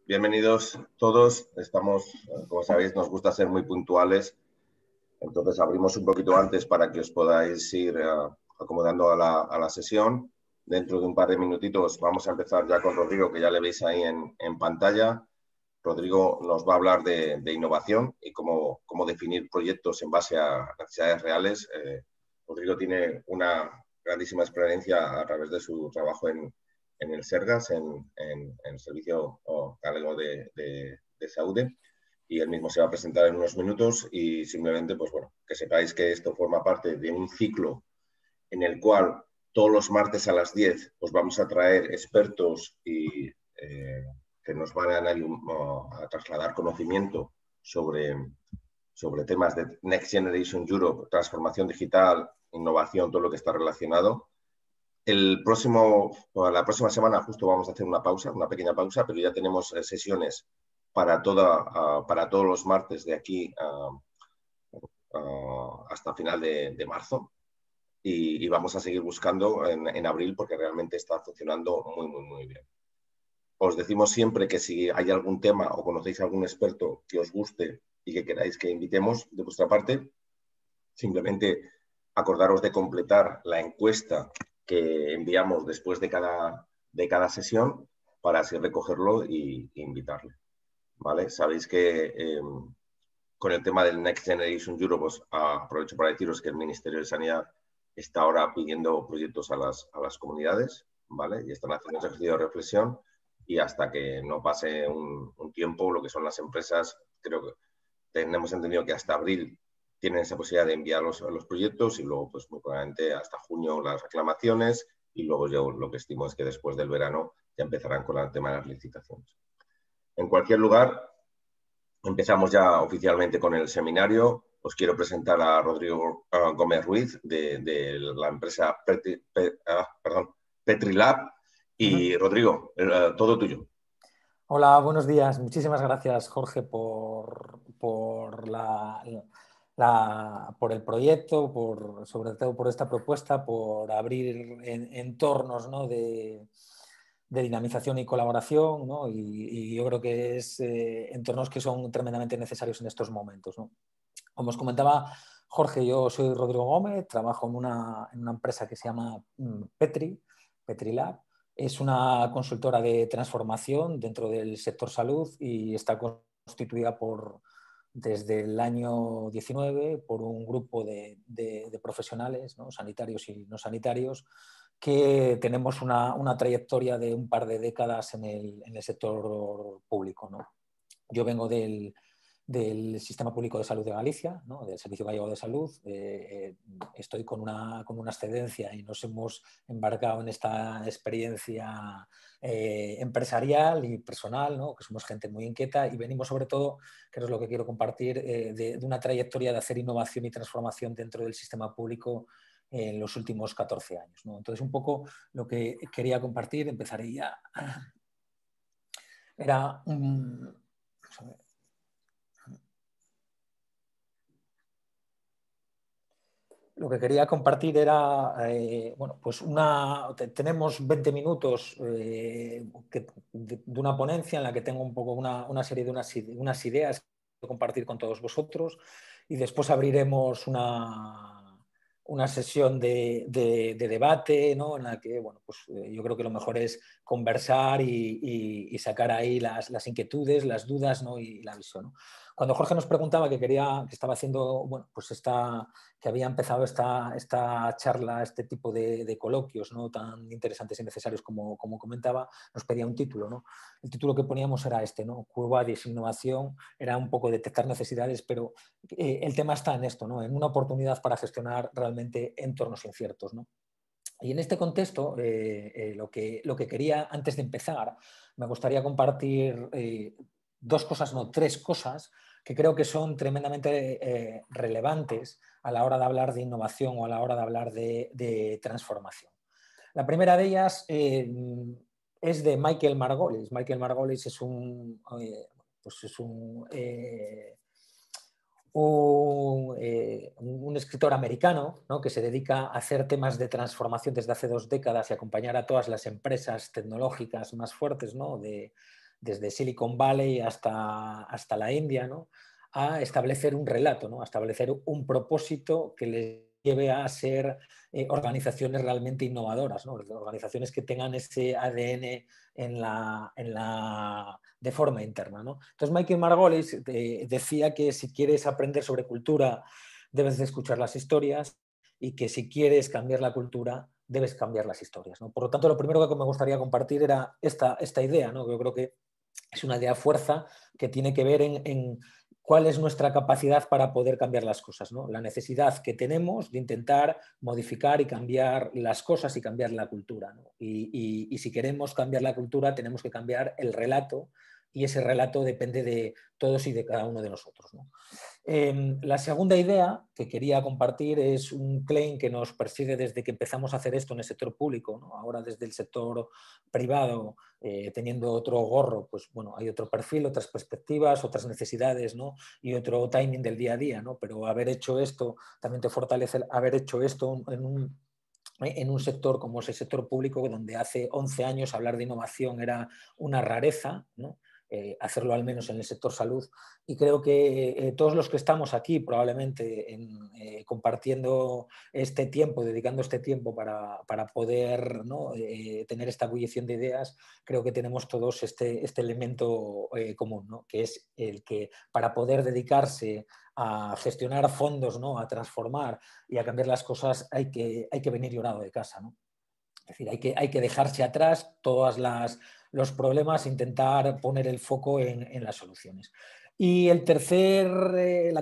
Bienvenidos todos. Estamos, como sabéis, nos gusta ser muy puntuales. Entonces abrimos un poquito antes para que os podáis ir acomodando a la sesión. Dentro de un par de minutitos vamos a empezar ya con Rodrigo, que ya le veis ahí en pantalla. Rodrigo nos va a hablar de innovación y cómo definir proyectos en base a necesidades reales. Rodrigo tiene una grandísima experiencia a través de su trabajo en el Sergas, en el Servicio Galego de Saúde, y él mismo se va a presentar en unos minutos y simplemente, pues bueno, que sepáis que esto forma parte de un ciclo en el cual todos los martes a las 10 os vamos a traer expertos y que nos van a trasladar conocimiento sobre temas de Next Generation Europe, transformación digital, innovación, todo lo que está relacionado. La próxima semana justo vamos a hacer una pequeña pausa, pero ya tenemos sesiones para todos los martes de aquí hasta final de marzo. Y vamos a seguir buscando en abril porque realmente está funcionando muy bien. Os decimos siempre que si hay algún tema o conocéis algún experto que os guste y que queráis que invitemos de vuestra parte, simplemente acordaros de completar la encuesta que enviamos después de cada sesión para así recogerlo e invitarle. ¿Vale? Sabéis que con el tema del Next Generation Europe, pues, aprovecho para deciros que el Ministerio de Sanidad está ahora pidiendo proyectos a las comunidades, ¿vale? Y están haciendo un ejercicio de reflexión y hasta que no pase un tiempo, lo que son las empresas, creo que tenemos entendido que hasta abril tienen esa posibilidad de enviar los proyectos y luego, pues muy probablemente hasta junio las reclamaciones y luego yo lo que estimo es que después del verano ya empezarán con el tema de las licitaciones. En cualquier lugar, empezamos ya oficialmente con el seminario. Os quiero presentar a Rodrigo Gómez Ruiz de la empresa Petrilab. Y Rodrigo, todo tuyo. Hola, buenos días. Muchísimas gracias, Jorge, por el proyecto, sobre todo por esta propuesta, por abrir entornos, ¿no?, de dinamización y colaboración, ¿no? Y yo creo que es entornos que son tremendamente necesarios en estos momentos, ¿no? Como os comentaba Jorge, yo soy Rodrigo Gómez, trabajo en una empresa que se llama Petrilab. Es una consultora de transformación dentro del sector salud y está constituida desde el año 19 por un grupo de profesionales, ¿no?, sanitarios y no sanitarios, que tenemos una trayectoria de un par de décadas en el sector público, ¿no? Yo vengo del Sistema Público de Salud de Galicia, ¿no?, del Servicio Gallego de Salud. Estoy con una excedencia y nos hemos embarcado en esta experiencia empresarial y personal, ¿no?, que somos gente muy inquieta y venimos sobre todo, que es lo que quiero compartir, de una trayectoria de hacer innovación y transformación dentro del sistema público en los últimos 14 años, ¿no? Entonces, un poco lo que quería compartir, empezaría, era un... Lo que quería compartir era, bueno, pues tenemos 20 minutos de una ponencia en la que tengo un poco una serie de unas ideas que compartir con todos vosotros y después abriremos una sesión de debate, ¿no?, en la que, bueno, pues yo creo que lo mejor es conversar y sacar ahí las inquietudes, las dudas, ¿no?, y la visión, ¿no? Cuando Jorge nos preguntaba que estaba haciendo, bueno, pues que había empezado esta charla, este tipo de coloquios, ¿no?, tan interesantes y necesarios como comentaba, nos pedía un título, ¿no? El título que poníamos era este, ¿no?, Curva de Innovación. Era un poco detectar necesidades, pero el tema está en esto, ¿no?, en una oportunidad para gestionar realmente entornos inciertos, ¿no? Y en este contexto, lo que quería, antes de empezar, me gustaría compartir tres cosas que creo que son tremendamente relevantes a la hora de hablar de innovación o a la hora de hablar de transformación. La primera de ellas es de Michael Margolis. Michael Margolis es un escritor americano, ¿no?, que se dedica a hacer temas de transformación desde hace 2 décadas y acompañar a todas las empresas tecnológicas más fuertes, ¿no?, de desde Silicon Valley hasta la India, ¿no? A establecer un relato, ¿no? A establecer un propósito que les lleve a ser organizaciones realmente innovadoras, ¿no? Organizaciones que tengan ese ADN de forma interna, ¿no? Entonces Michael Margolis decía que si quieres aprender sobre cultura debes de escuchar las historias y que si quieres cambiar la cultura debes cambiar las historias, ¿no? Por lo tanto, lo primero que me gustaría compartir era esta idea, ¿no? Yo creo que es una idea fuerza que tiene que ver en cuál es nuestra capacidad para poder cambiar las cosas, ¿no? La necesidad que tenemos de intentar modificar y cambiar las cosas y cambiar la cultura, ¿no? Y si queremos cambiar la cultura tenemos que cambiar el relato y ese relato depende de todos y de cada uno de nosotros, ¿no? La segunda idea que quería compartir es un claim que nos persigue desde que empezamos a hacer esto en el sector público, ¿no? Ahora desde el sector privado, teniendo otro gorro, pues bueno, hay otro perfil, otras perspectivas, otras necesidades, ¿no? Y otro timing del día a día, ¿no? Pero haber hecho esto también te fortalece haber hecho esto en un sector como es el sector público, donde hace 11 años hablar de innovación era una rareza, ¿no? Hacerlo al menos en el sector salud. Y creo que todos los que estamos aquí probablemente compartiendo este tiempo, dedicando este tiempo para poder, ¿no? Tener esta ebullición de ideas, creo que tenemos todos este elemento común, ¿no? Que es el que para poder dedicarse a gestionar fondos, ¿no? A transformar y a cambiar las cosas hay que venir llorado de casa, ¿no? Es decir, hay que dejarse atrás todos los problemas e intentar poner el foco en las soluciones. Y la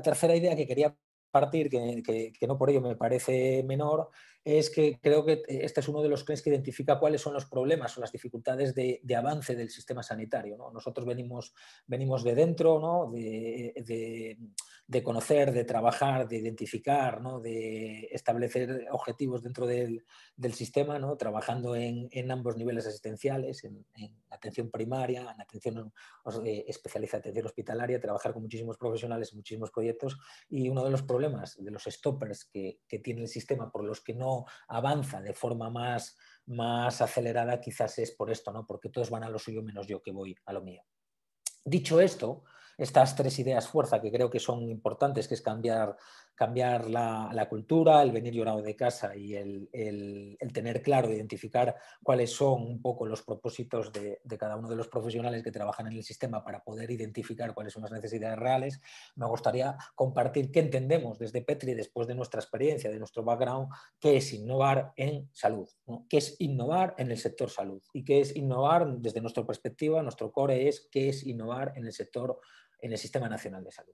tercera idea que quería partir, que no por ello me parece menor, es que creo que este es uno de los claims que identifica cuáles son los problemas o las dificultades de avance del sistema sanitario, ¿no? Nosotros venimos de dentro, ¿no? de conocer, de trabajar, de identificar, ¿no? De establecer objetivos dentro del sistema, ¿no? Trabajando en ambos niveles asistenciales, en atención primaria, en atención especializada, atención hospitalaria, trabajar con muchísimos profesionales, muchísimos proyectos, y uno de los problemas, de los stoppers que tiene el sistema por los que no avanza de forma más acelerada quizás es por esto, ¿no? Porque todos van a lo suyo menos yo que voy a lo mío. Dicho esto, estas tres ideas fuerza que creo que son importantes, que es cambiar la cultura, el venir llorado de casa y el tener claro, identificar cuáles son un poco los propósitos de cada uno de los profesionales que trabajan en el sistema para poder identificar cuáles son las necesidades reales. Me gustaría compartir qué entendemos desde Petri, después de nuestra experiencia, de nuestro background, qué es innovar en salud, ¿no? Qué es innovar en el sector salud y qué es innovar desde nuestra perspectiva, nuestro core es qué es innovar en el sector, en el Sistema Nacional de Salud.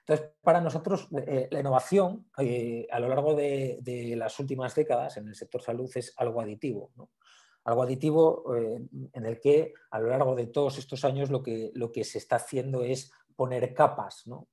Entonces, para nosotros, la innovación a lo largo de las últimas décadas en el sector salud es algo aditivo, ¿no? Algo aditivo en el que a lo largo de todos estos años lo que se está haciendo es poner capas, ¿no?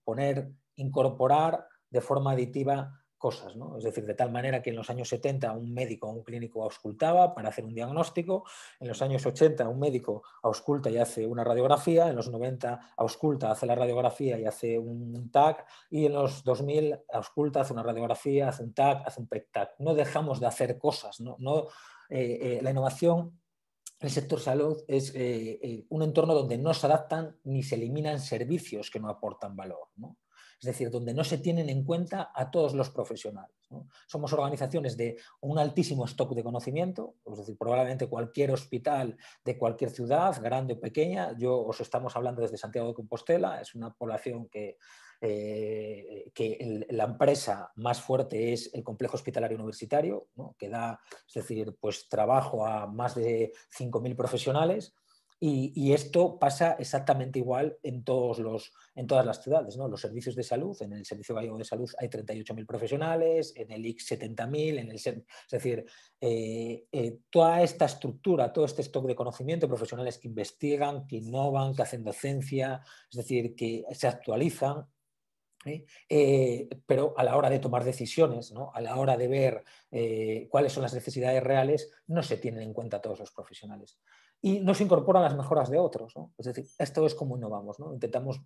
Incorporar de forma aditiva cosas, ¿no? Es decir, de tal manera que en los años 70 un médico o un clínico auscultaba para hacer un diagnóstico, en los años 80 un médico ausculta y hace una radiografía, en los 90 ausculta, hace la radiografía y hace un TAC, y en los 2000 ausculta, hace una radiografía, hace un TAC, hace un PET-TAC. No dejamos de hacer cosas, ¿no? La innovación el sector salud es un entorno donde no se adaptan ni se eliminan servicios que no aportan valor, ¿no? Es decir, donde no se tienen en cuenta a todos los profesionales, ¿no? Somos organizaciones de un altísimo stock de conocimiento, es decir, probablemente cualquier hospital de cualquier ciudad, grande o pequeña, os estamos hablando desde Santiago de Compostela, es una población que la empresa más fuerte es el complejo hospitalario universitario, ¿no? Que da, es decir, pues trabajo a más de 5.000 profesionales. Y esto pasa exactamente igual en todas las ciudades, ¿no? Los servicios de salud, en el Servicio Gallego de Salud hay 38.000 profesionales, en el IC 70.000, es decir, toda esta estructura, todo este stock de conocimiento, profesionales que investigan, que innovan, que hacen docencia, es decir, que se actualizan. Pero a la hora de tomar decisiones, ¿no? A la hora de ver cuáles son las necesidades reales, no se tienen en cuenta todos los profesionales. y no se incorporan las mejoras de otros, ¿no? Es decir, esto es como innovamos, ¿no? Intentamos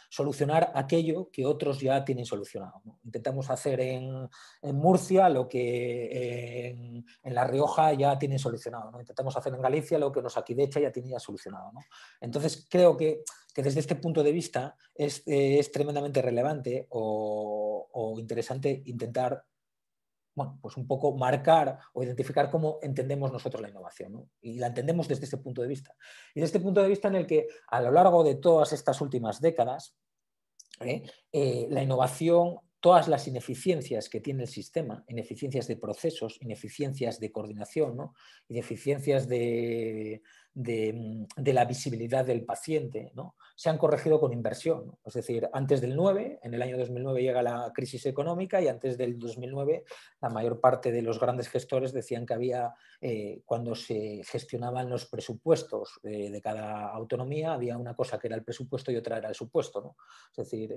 solucionar aquello que otros ya tienen solucionado, ¿no? Intentamos hacer en Murcia lo que en La Rioja ya tienen solucionado, ¿no? Intentamos hacer en Galicia lo que nos Osakidecha ya tiene ya solucionado, ¿no? Entonces creo que desde este punto de vista es tremendamente relevante o interesante intentar, bueno, pues un poco marcar o identificar cómo entendemos nosotros la innovación, ¿no? Y la entendemos desde este punto de vista. Y desde este punto de vista en el que a lo largo de todas estas últimas décadas, la innovación, todas las ineficiencias que tiene el sistema, ineficiencias de procesos, ineficiencias de coordinación, ¿no? Ineficiencias de la visibilidad del paciente, ¿no? Se han corregido con inversión, ¿no? Es decir, antes del 9, en el año 2009 llega la crisis económica y antes del 2009 la mayor parte de los grandes gestores decían que había, cuando se gestionaban los presupuestos de cada autonomía, había una cosa que era el presupuesto y otra era el supuesto, ¿no? Es decir,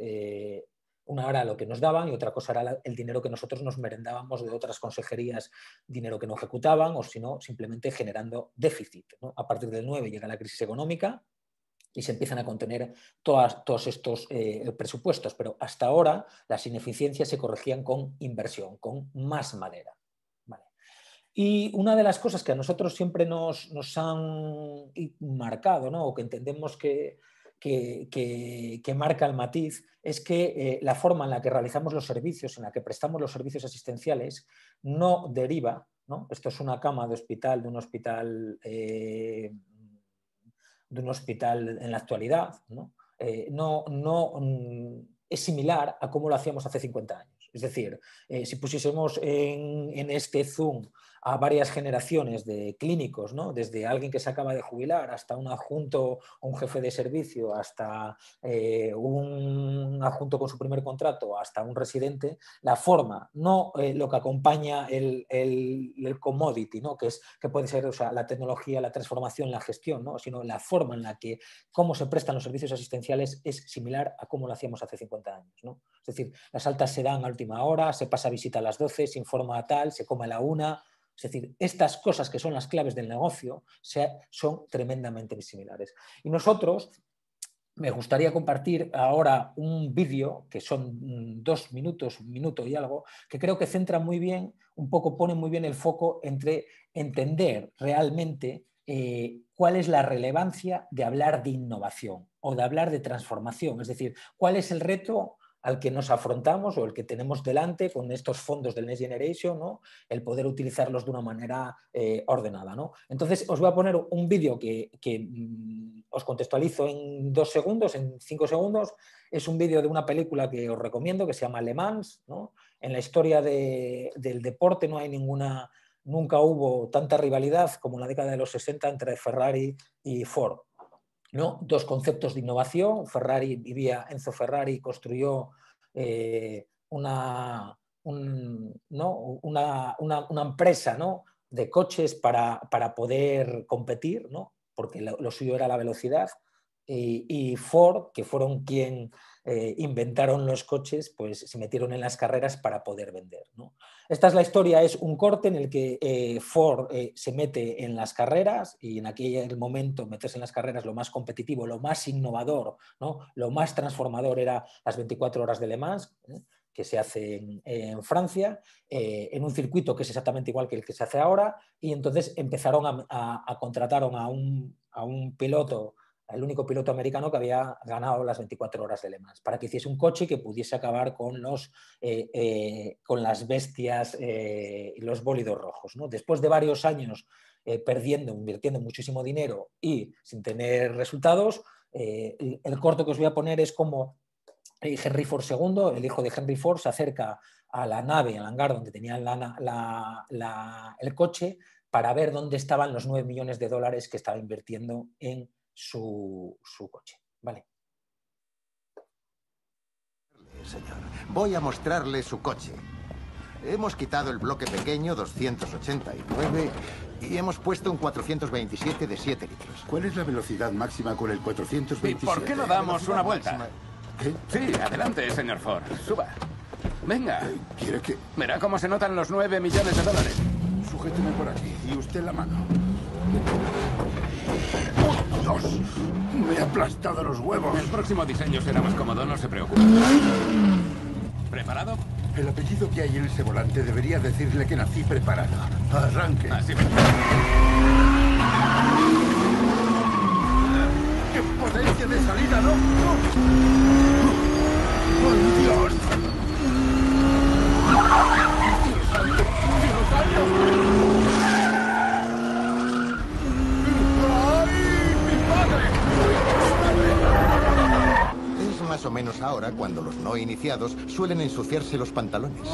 una era lo que nos daban y otra cosa era el dinero que nosotros nos merendábamos de otras consejerías, dinero que no ejecutaban o si no, simplemente generando déficit, ¿no? A partir del 9 llega la crisis económica y se empiezan a contener todos estos presupuestos, pero hasta ahora las ineficiencias se corregían con inversión, con más madera. Vale. Y una de las cosas que a nosotros siempre nos han marcado, ¿no? O que entendemos que marca el matiz es que la forma en la que realizamos los servicios, en la que prestamos los servicios asistenciales, no deriva, ¿no? Esto es una cama de hospital, de un hospital en la actualidad, ¿no? Es similar a cómo lo hacíamos hace 50 años. Es decir, si pusiésemos en este Zoom a varias generaciones de clínicos, ¿no? Desde alguien que se acaba de jubilar hasta un adjunto o un jefe de servicio, hasta un adjunto con su primer contrato, hasta un residente, la forma, no lo que acompaña el commodity, ¿no? que puede ser, o sea, la tecnología, la transformación, la gestión, ¿no? Sino la forma en la que cómo se prestan los servicios asistenciales es similar a cómo lo hacíamos hace 50 años, ¿no? Es decir, las altas se dan a última hora, se pasa visita a las 12, se informa a tal, se come a la 1. Es decir, estas cosas que son las claves del negocio son tremendamente similares. Y nosotros, me gustaría compartir ahora un vídeo, que son 2 minutos, 1 minuto y algo, que creo que centra muy bien, un poco pone muy bien el foco entre entender realmente cuál es la relevancia de hablar de innovación o de hablar de transformación. Es decir, cuál es el reto al que nos afrontamos o el que tenemos delante con estos fondos del Next Generation, ¿no? El poder utilizarlos de una manera ordenada, ¿no? Entonces, os voy a poner un vídeo que os contextualizo en 2 segundos, en 5 segundos. Es un vídeo de una película que os recomiendo, que se llama Le Mans, ¿no? En la historia del deporte no hay nunca hubo tanta rivalidad como en la década de los 60 entre Ferrari y Ford, ¿no? 2 conceptos de innovación. Enzo Ferrari construyó una empresa, ¿no? de coches para poder competir, ¿no? Porque lo suyo era la velocidad, y Ford, que fueron quien inventaron los coches, pues se metieron en las carreras para poder vender, ¿no? Esta es la historia, es un corte en el que Ford se mete en las carreras, y en aquel momento meterse en las carreras, lo más competitivo, lo más innovador, ¿no? Lo más transformador era las 24 horas de Le Mans, que se hace en Francia, en un circuito que es exactamente igual que el que se hace ahora, y entonces empezaron contrataron a un piloto, el único piloto americano que había ganado las 24 horas de Le Mans, para que hiciese un coche que pudiese acabar con las bestias y los bólidos rojos, ¿no? Después de varios años invirtiendo muchísimo dinero y sin tener resultados, el corto que os voy a poner es como Henry Ford II, el hijo de Henry Ford, se acerca a la nave, al hangar donde tenían el coche, para ver dónde estaban los 9 millones de dólares que estaba invirtiendo en su coche. Vale. Señor, voy a mostrarle su coche. Hemos quitado el bloque pequeño, 289, y hemos puesto un 427 de 7 litros. ¿Cuál es la velocidad máxima con el 427? ¿Y por qué no damos una vuelta? ¿Qué? Sí, adelante, señor Ford. Suba. Venga. ¿Quiere que...? Verá cómo se notan los 9 millones de dólares. Sujéteme por aquí y usted la mano. ¡Dios! Me ha aplastado los huevos. El próximo diseño será más cómodo, no se preocupe. ¿Preparado? El apellido que hay en ese volante debería decirle que nací preparado. Arranque. Así. ¡Qué potencia de salida, no! ¡No! ¡Oh, Dios! Es más o menos ahora cuando los no iniciados suelen ensuciarse los pantalones.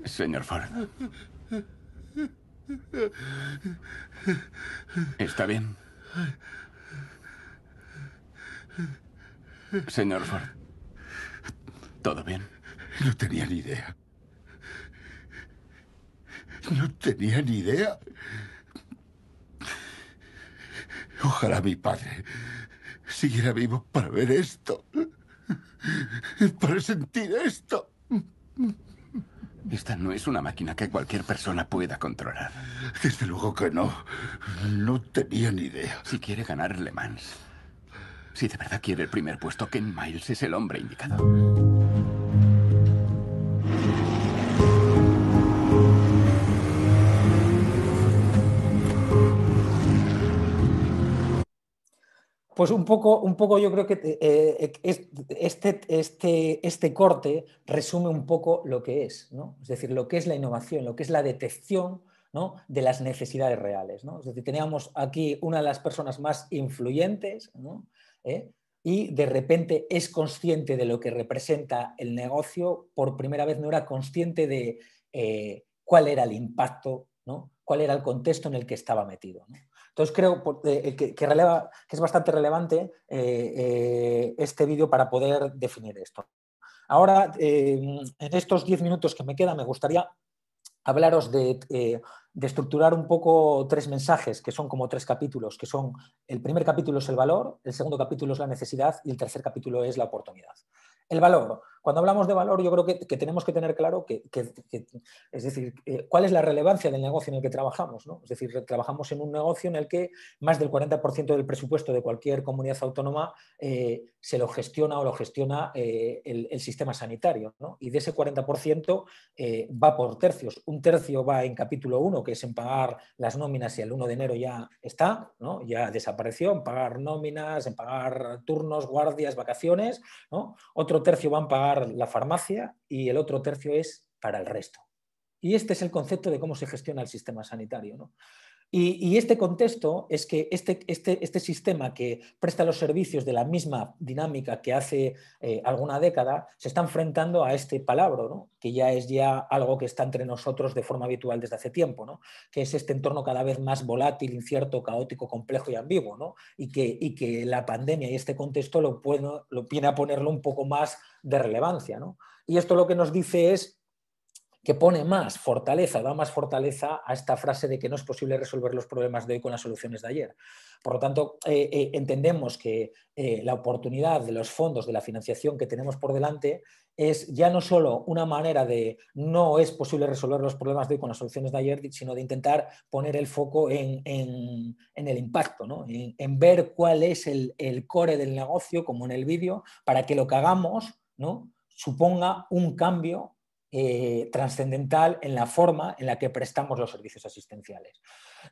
Señor Ford. ¿Está bien? Señor Ford. ¿Todo bien? No tenía ni idea. No tenía ni idea. Ojalá mi padre siguiera vivo para ver esto. Para sentir esto. Esta no es una máquina que cualquier persona pueda controlar. Desde luego que no. No tenía ni idea. Si quiere ganar Le Mans, si de verdad quiere el primer puesto, Ken Miles es el hombre indicado. Pues un poco yo creo que este corte resume un poco lo que es, ¿no? Es decir, lo que es la innovación, lo que es la detección, ¿no?, de las necesidades reales, ¿no? Es decir, teníamos aquí una de las personas más influyentes, ¿no?, y de repente es consciente de lo que representa el negocio, por primera vez no era consciente de cuál era el impacto, ¿no?, cuál era el contexto en el que estaba metido, ¿no? Entonces creo que es bastante relevante este vídeo para poder definir esto. Ahora, en estos 10 minutos que me quedan, me gustaría hablaros de estructurar un poco 3 mensajes, que son como 3 capítulos, que son: el primer capítulo es el valor, el segundo capítulo es la necesidad y el tercer capítulo es la oportunidad. El valor. Cuando hablamos de valor, yo creo que tenemos que tener claro es decir, cuál es la relevancia del negocio en el que trabajamos, ¿no? Es decir, trabajamos en un negocio en el que más del 40% del presupuesto de cualquier comunidad autónoma se lo gestiona o lo gestiona el sistema sanitario, ¿no? Y de ese 40% va por tercios. Un tercio va en capítulo 1, que es en pagar las nóminas, y el 1 de enero ya está, ¿no?, ya desapareció, en pagar nóminas, en pagar turnos, guardias, vacaciones, ¿no? Otro tercio va a pagar la farmacia y el otro tercio es para el resto. Y este es el concepto de cómo se gestiona el sistema sanitario, ¿no? Y este contexto es que este sistema que presta los servicios de la misma dinámica que hace alguna década se está enfrentando a este palabra, ¿no?, que ya es algo que está entre nosotros de forma habitual desde hace tiempo, ¿no?, que es este entorno cada vez más volátil, incierto, caótico, complejo y ambiguo, ¿no?, y que la pandemia y este contexto lo viene a ponerlo un poco más de relevancia, ¿no? Y esto lo que nos dice es que pone más fortaleza, da más fortaleza a esta frase de que no es posible resolver los problemas de hoy con las soluciones de ayer. Por lo tanto, entendemos que la oportunidad de los fondos, de la financiación que tenemos por delante, es ya no solo una manera de no es posible resolver los problemas de hoy con las soluciones de ayer, sino de intentar poner el foco en el impacto, ¿no?, en ver cuál es el core del negocio, como en el vídeo, para que lo que hagamos, ¿no?, suponga un cambio trascendental en la forma en la que prestamos los servicios asistenciales.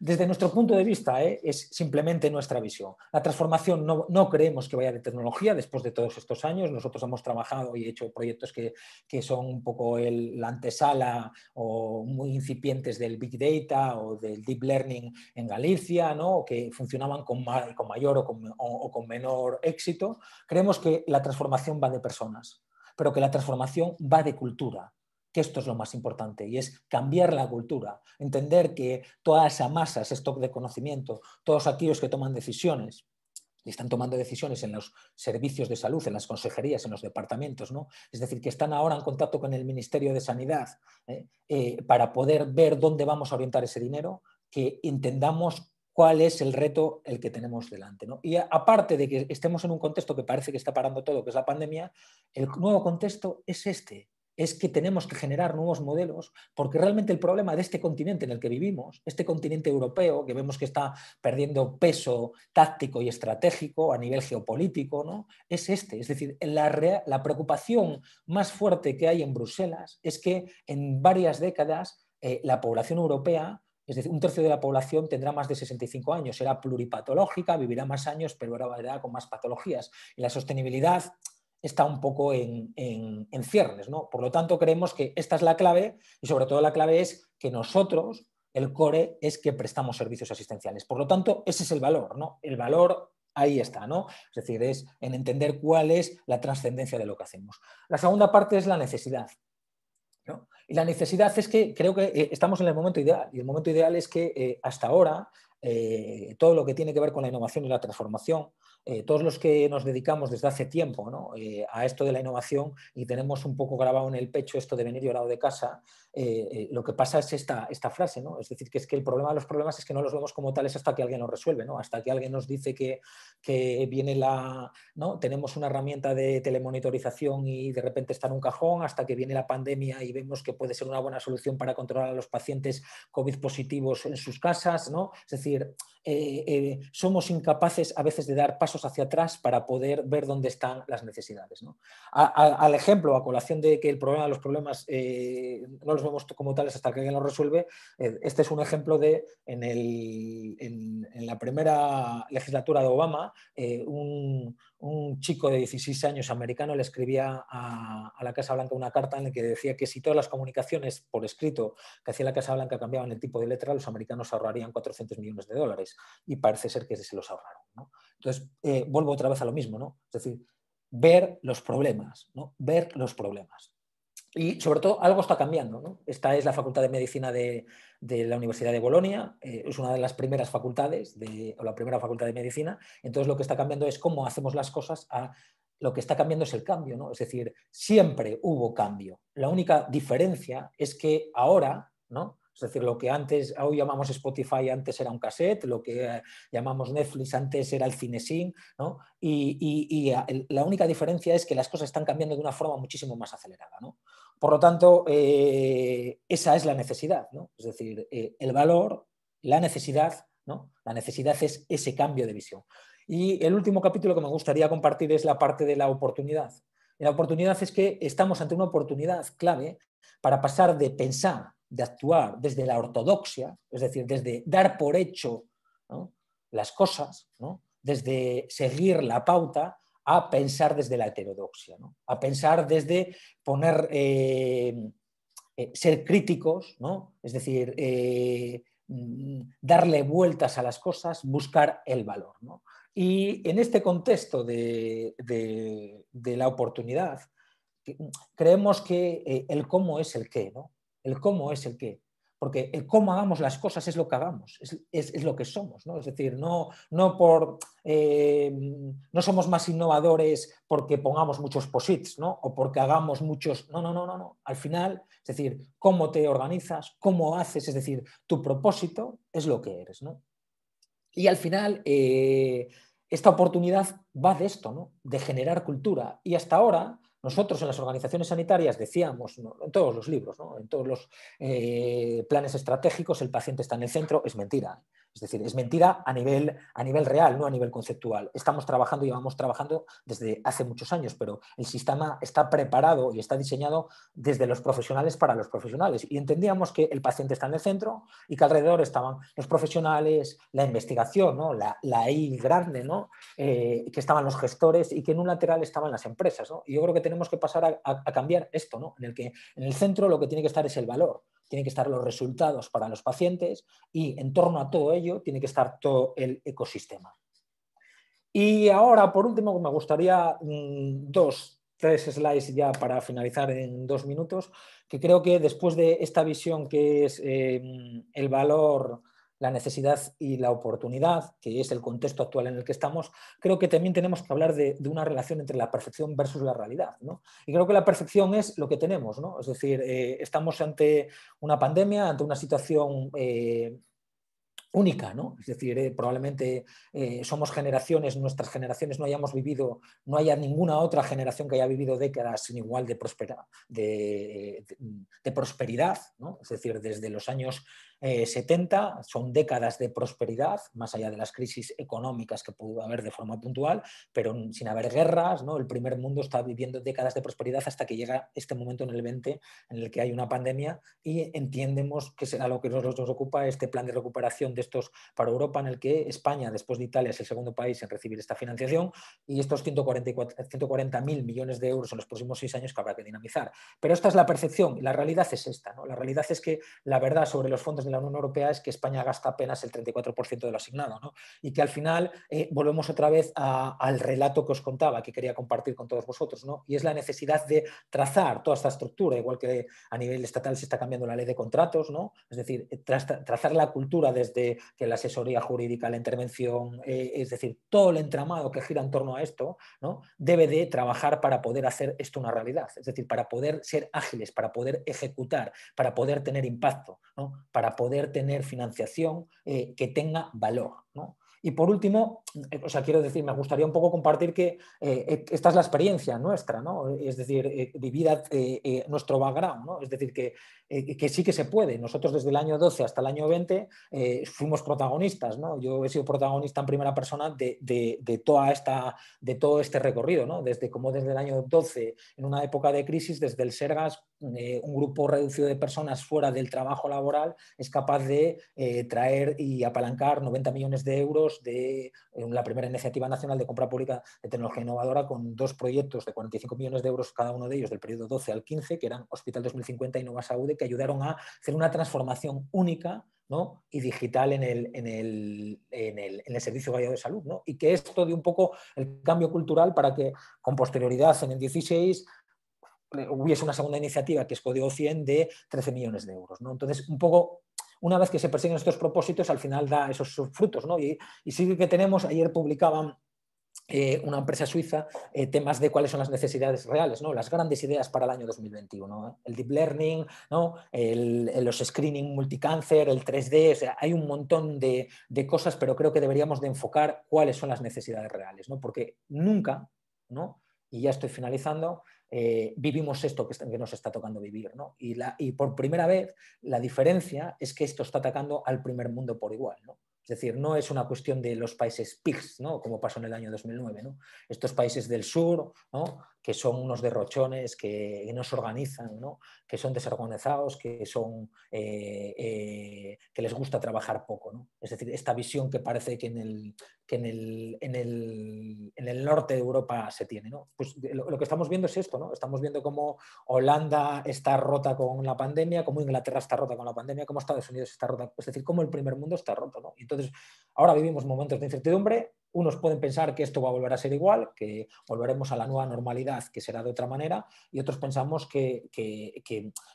Desde nuestro punto de vista, es simplemente nuestra visión. La transformación no creemos que vaya de tecnología después de todos estos años. Nosotros hemos trabajado y hecho proyectos que son un poco la antesala o muy incipientes del Big Data o del Deep Learning en Galicia, ¿no? Que funcionaban con mayor o con menor éxito. Creemos que la transformación va de personas, pero que la transformación va de cultura, que esto es lo más importante, y es cambiar la cultura, entender que toda esa masa, ese stock de conocimiento, todos aquellos que toman decisiones, y están tomando decisiones en los servicios de salud, en las consejerías, en los departamentos, ¿no? Es decir, que están ahora en contacto con el Ministerio de Sanidad para poder ver dónde vamos a orientar ese dinero, que entendamos cuál es el reto el que tenemos delante, ¿no? Y aparte de que estemos en un contexto que parece que está parando todo, que es la pandemia, el nuevo contexto es este. Es que tenemos que generar nuevos modelos, porque realmente el problema de este continente en el que vivimos, este continente europeo, que vemos que está perdiendo peso táctico y estratégico a nivel geopolítico, ¿no? Es este. Es decir, la preocupación más fuerte que hay en Bruselas es que en varias décadas la población europea, es decir, un tercio de la población tendrá más de 65 años, será pluripatológica, vivirá más años, pero verá con más patologías. Y la sostenibilidad está un poco en ciernes, ¿no? Por lo tanto, creemos que esta es la clave y sobre todo la clave es que nosotros, el core, es que prestamos servicios asistenciales. Por lo tanto, ese es el valor, ¿no? El valor ahí está, ¿no? Es decir, es en entender cuál es la trascendencia de lo que hacemos. La segunda parte es la necesidad, ¿no? Y la necesidad es que creo que estamos en el momento ideal, y el momento ideal es que hasta ahora todo lo que tiene que ver con la innovación y la transformación, todos los que nos dedicamos desde hace tiempo, ¿no? A esto de la innovación y tenemos un poco grabado en el pecho esto de venir llorado de casa, lo que pasa es esta frase, ¿no? Es decir, que es que el problema de los problemas es que no los vemos como tales hasta que alguien los resuelve, ¿no? Hasta que alguien nos dice que viene ¿no? Tenemos una herramienta de telemonitorización y de repente está en un cajón, hasta que viene la pandemia y vemos que puede ser una buena solución para controlar a los pacientes COVID positivos en sus casas, ¿no? Es decir, somos incapaces a veces de dar pasos hacia atrás para poder ver dónde están las necesidades, ¿no? Al ejemplo, a colación de que el problema de los problemas no los vemos como tales hasta que alguien los resuelve, este es un ejemplo de en la primera legislatura de Obama, un chico de 16 años americano le escribía a la Casa Blanca una carta en la que decía que si todas las comunicaciones por escrito que hacía la Casa Blanca cambiaban el tipo de letra, los americanos ahorrarían $400 millones y parece ser que se los ahorraron, ¿no? Entonces, vuelvo otra vez a lo mismo, ¿no? Es decir, ver los problemas, ¿no? Ver los problemas. Y sobre todo algo está cambiando, ¿no? Esta es la Facultad de Medicina de la Universidad de Bolonia, es una de las primeras facultades, o la primera facultad de medicina. Entonces lo que está cambiando es cómo hacemos las cosas, lo que está cambiando es el cambio, ¿no? Es decir, siempre hubo cambio. La única diferencia es que ahora, ¿no? Es decir, lo que antes, hoy llamamos Spotify, antes era un cassette, lo que llamamos Netflix antes era el cinesync, ¿no? Y la única diferencia es que las cosas están cambiando de una forma muchísimo más acelerada, ¿no? Por lo tanto, esa es la necesidad, ¿no? Es decir, el valor, la necesidad, ¿no? La necesidad es ese cambio de visión. Y el último capítulo que me gustaría compartir es la parte de la oportunidad. Y la oportunidad es que estamos ante una oportunidad clave para pasar de pensar, de actuar desde la ortodoxia, es decir, desde dar por hecho, ¿no? Las cosas, ¿no? Desde seguir la pauta, a pensar desde la heterodoxia, ¿no? A pensar desde poner, ser críticos, ¿no? Es decir, darle vueltas a las cosas, buscar el valor, ¿no? Y en este contexto de la oportunidad, creemos que el cómo es el qué, ¿no? El cómo es el qué. Porque el cómo hagamos las cosas es lo que hagamos, es lo que somos, ¿no? Es decir, no somos más innovadores porque pongamos muchos posits, ¿no? O porque hagamos muchos... No. Al final, es decir, cómo te organizas, cómo haces, es decir, tu propósito es lo que eres, ¿no? Y al final, esta oportunidad va de esto, ¿no? De generar cultura. Y hasta ahora, nosotros en las organizaciones sanitarias decíamos, ¿no? En todos los libros, ¿no? En todos los planes estratégicos, el paciente está en el centro, es mentira. Es decir, es mentira a nivel real, no a nivel conceptual. Llevamos trabajando desde hace muchos años, pero el sistema está preparado y está diseñado desde los profesionales para los profesionales. Y entendíamos que el paciente está en el centro y que alrededor estaban los profesionales, la investigación, ¿no? la I grande, ¿no? Que estaban los gestores y que en un lateral estaban las empresas, ¿no? Y yo creo que tenemos que pasar a cambiar esto, ¿no? En el que en el centro lo que tiene que estar es el valor. Tienen que estar los resultados para los pacientes y en torno a todo ello tiene que estar todo el ecosistema. Y ahora, por último, me gustaría tres slides ya para finalizar en 2 minutos, que creo que después de esta visión que es el valor, la necesidad y la oportunidad, que es el contexto actual en el que estamos, creo que también tenemos que hablar de una relación entre la percepción versus la realidad, ¿no? Y creo que la percepción es lo que tenemos, ¿no? Es decir, estamos ante una pandemia, ante una situación única, ¿no? Es decir, probablemente somos generaciones, nuestras generaciones no hayamos vivido, no haya ninguna otra generación que haya vivido décadas sin igual de prosperidad, ¿no? Es decir, desde los años 70 son décadas de prosperidad, más allá de las crisis económicas que pudo haber de forma puntual, pero sin haber guerras, ¿no? El primer mundo está viviendo décadas de prosperidad hasta que llega este momento en el 20 en el que hay una pandemia y entendemos que será lo que nos ocupa este plan de recuperación de estos para Europa, en el que España, después de Italia, es el segundo país en recibir esta financiación y estos 140.000 millones de euros en los próximos 6 años que habrá que dinamizar. Pero esta es la percepción y la realidad es esta, ¿no? La realidad es que la verdad sobre los fondos de la Unión Europea es que España gasta apenas el 34% de lo asignado, ¿no? Y que al final volvemos otra vez al relato que os contaba, que quería compartir con todos vosotros, ¿no? Y es la necesidad de trazar toda esta estructura, igual que a nivel estatal se está cambiando la ley de contratos, ¿no? Es decir, trazar la cultura desde que la asesoría jurídica, la intervención, es decir, todo el entramado que gira en torno a esto, ¿no? Debe de trabajar para poder hacer esto una realidad, es decir, para poder ser ágiles, para poder ejecutar, para poder tener impacto, ¿no? Para poder tener financiación que tenga valor, ¿no? Y por último, o sea, quiero decir, me gustaría un poco compartir que esta es la experiencia nuestra, ¿no? Es decir, vivida nuestro background, ¿no? Es decir, que sí que se puede. Nosotros desde el año 12 hasta el año 20 fuimos protagonistas, ¿no? Yo he sido protagonista en primera persona de todo este recorrido, ¿no? Desde el año 12, en una época de crisis, desde el Sergas, un grupo reducido de personas fuera del trabajo laboral es capaz de traer y apalancar 90 millones de euros de la primera iniciativa nacional de compra pública de tecnología innovadora con 2 proyectos de 45 millones de euros cada uno de ellos del periodo 12 al 15, que eran Hospital 2050 y Nova Saúde, que ayudaron a hacer una transformación única, ¿no? Y digital en el servicio gallego de salud, ¿no? Y que esto dio un poco el cambio cultural para que con posterioridad en el 16 hubiese una segunda iniciativa que es Código 100 de 13 millones de euros, ¿no? Entonces, un poco, una vez que se persiguen estos propósitos, al final da esos frutos, ¿no? Y sí que tenemos, ayer publicaban una empresa suiza, temas de cuáles son las necesidades reales, ¿no? Las grandes ideas para el año 2021, ¿no? El deep learning, ¿no? Los screening multicáncer, el 3D, o sea, hay un montón de cosas, pero creo que deberíamos de enfocar cuáles son las necesidades reales, ¿no? Porque nunca, ¿no? Y ya estoy finalizando, vivimos esto que nos está tocando vivir, ¿no? Y por primera vez la diferencia es que esto está atacando al primer mundo por igual, ¿no? Es decir, no es una cuestión de los países PIGS, ¿no? Como pasó en el año 2009, ¿no? Estos países del sur, ¿no? Que son unos derrochones, que no se organizan, ¿no? Que son desorganizados, que les gusta trabajar poco, ¿no? Es decir, esta visión que parece que en el norte de Europa se tiene, ¿no? Pues lo que estamos viendo es esto, ¿no? Estamos viendo cómo Holanda está rota con la pandemia, cómo Inglaterra está rota con la pandemia, cómo Estados Unidos está rota, es decir, cómo el primer mundo está roto, ¿no? Entonces, ahora vivimos momentos de incertidumbre. Unos pueden pensar que esto va a volver a ser igual, que volveremos a la nueva normalidad, que será de otra manera, y otros pensamos que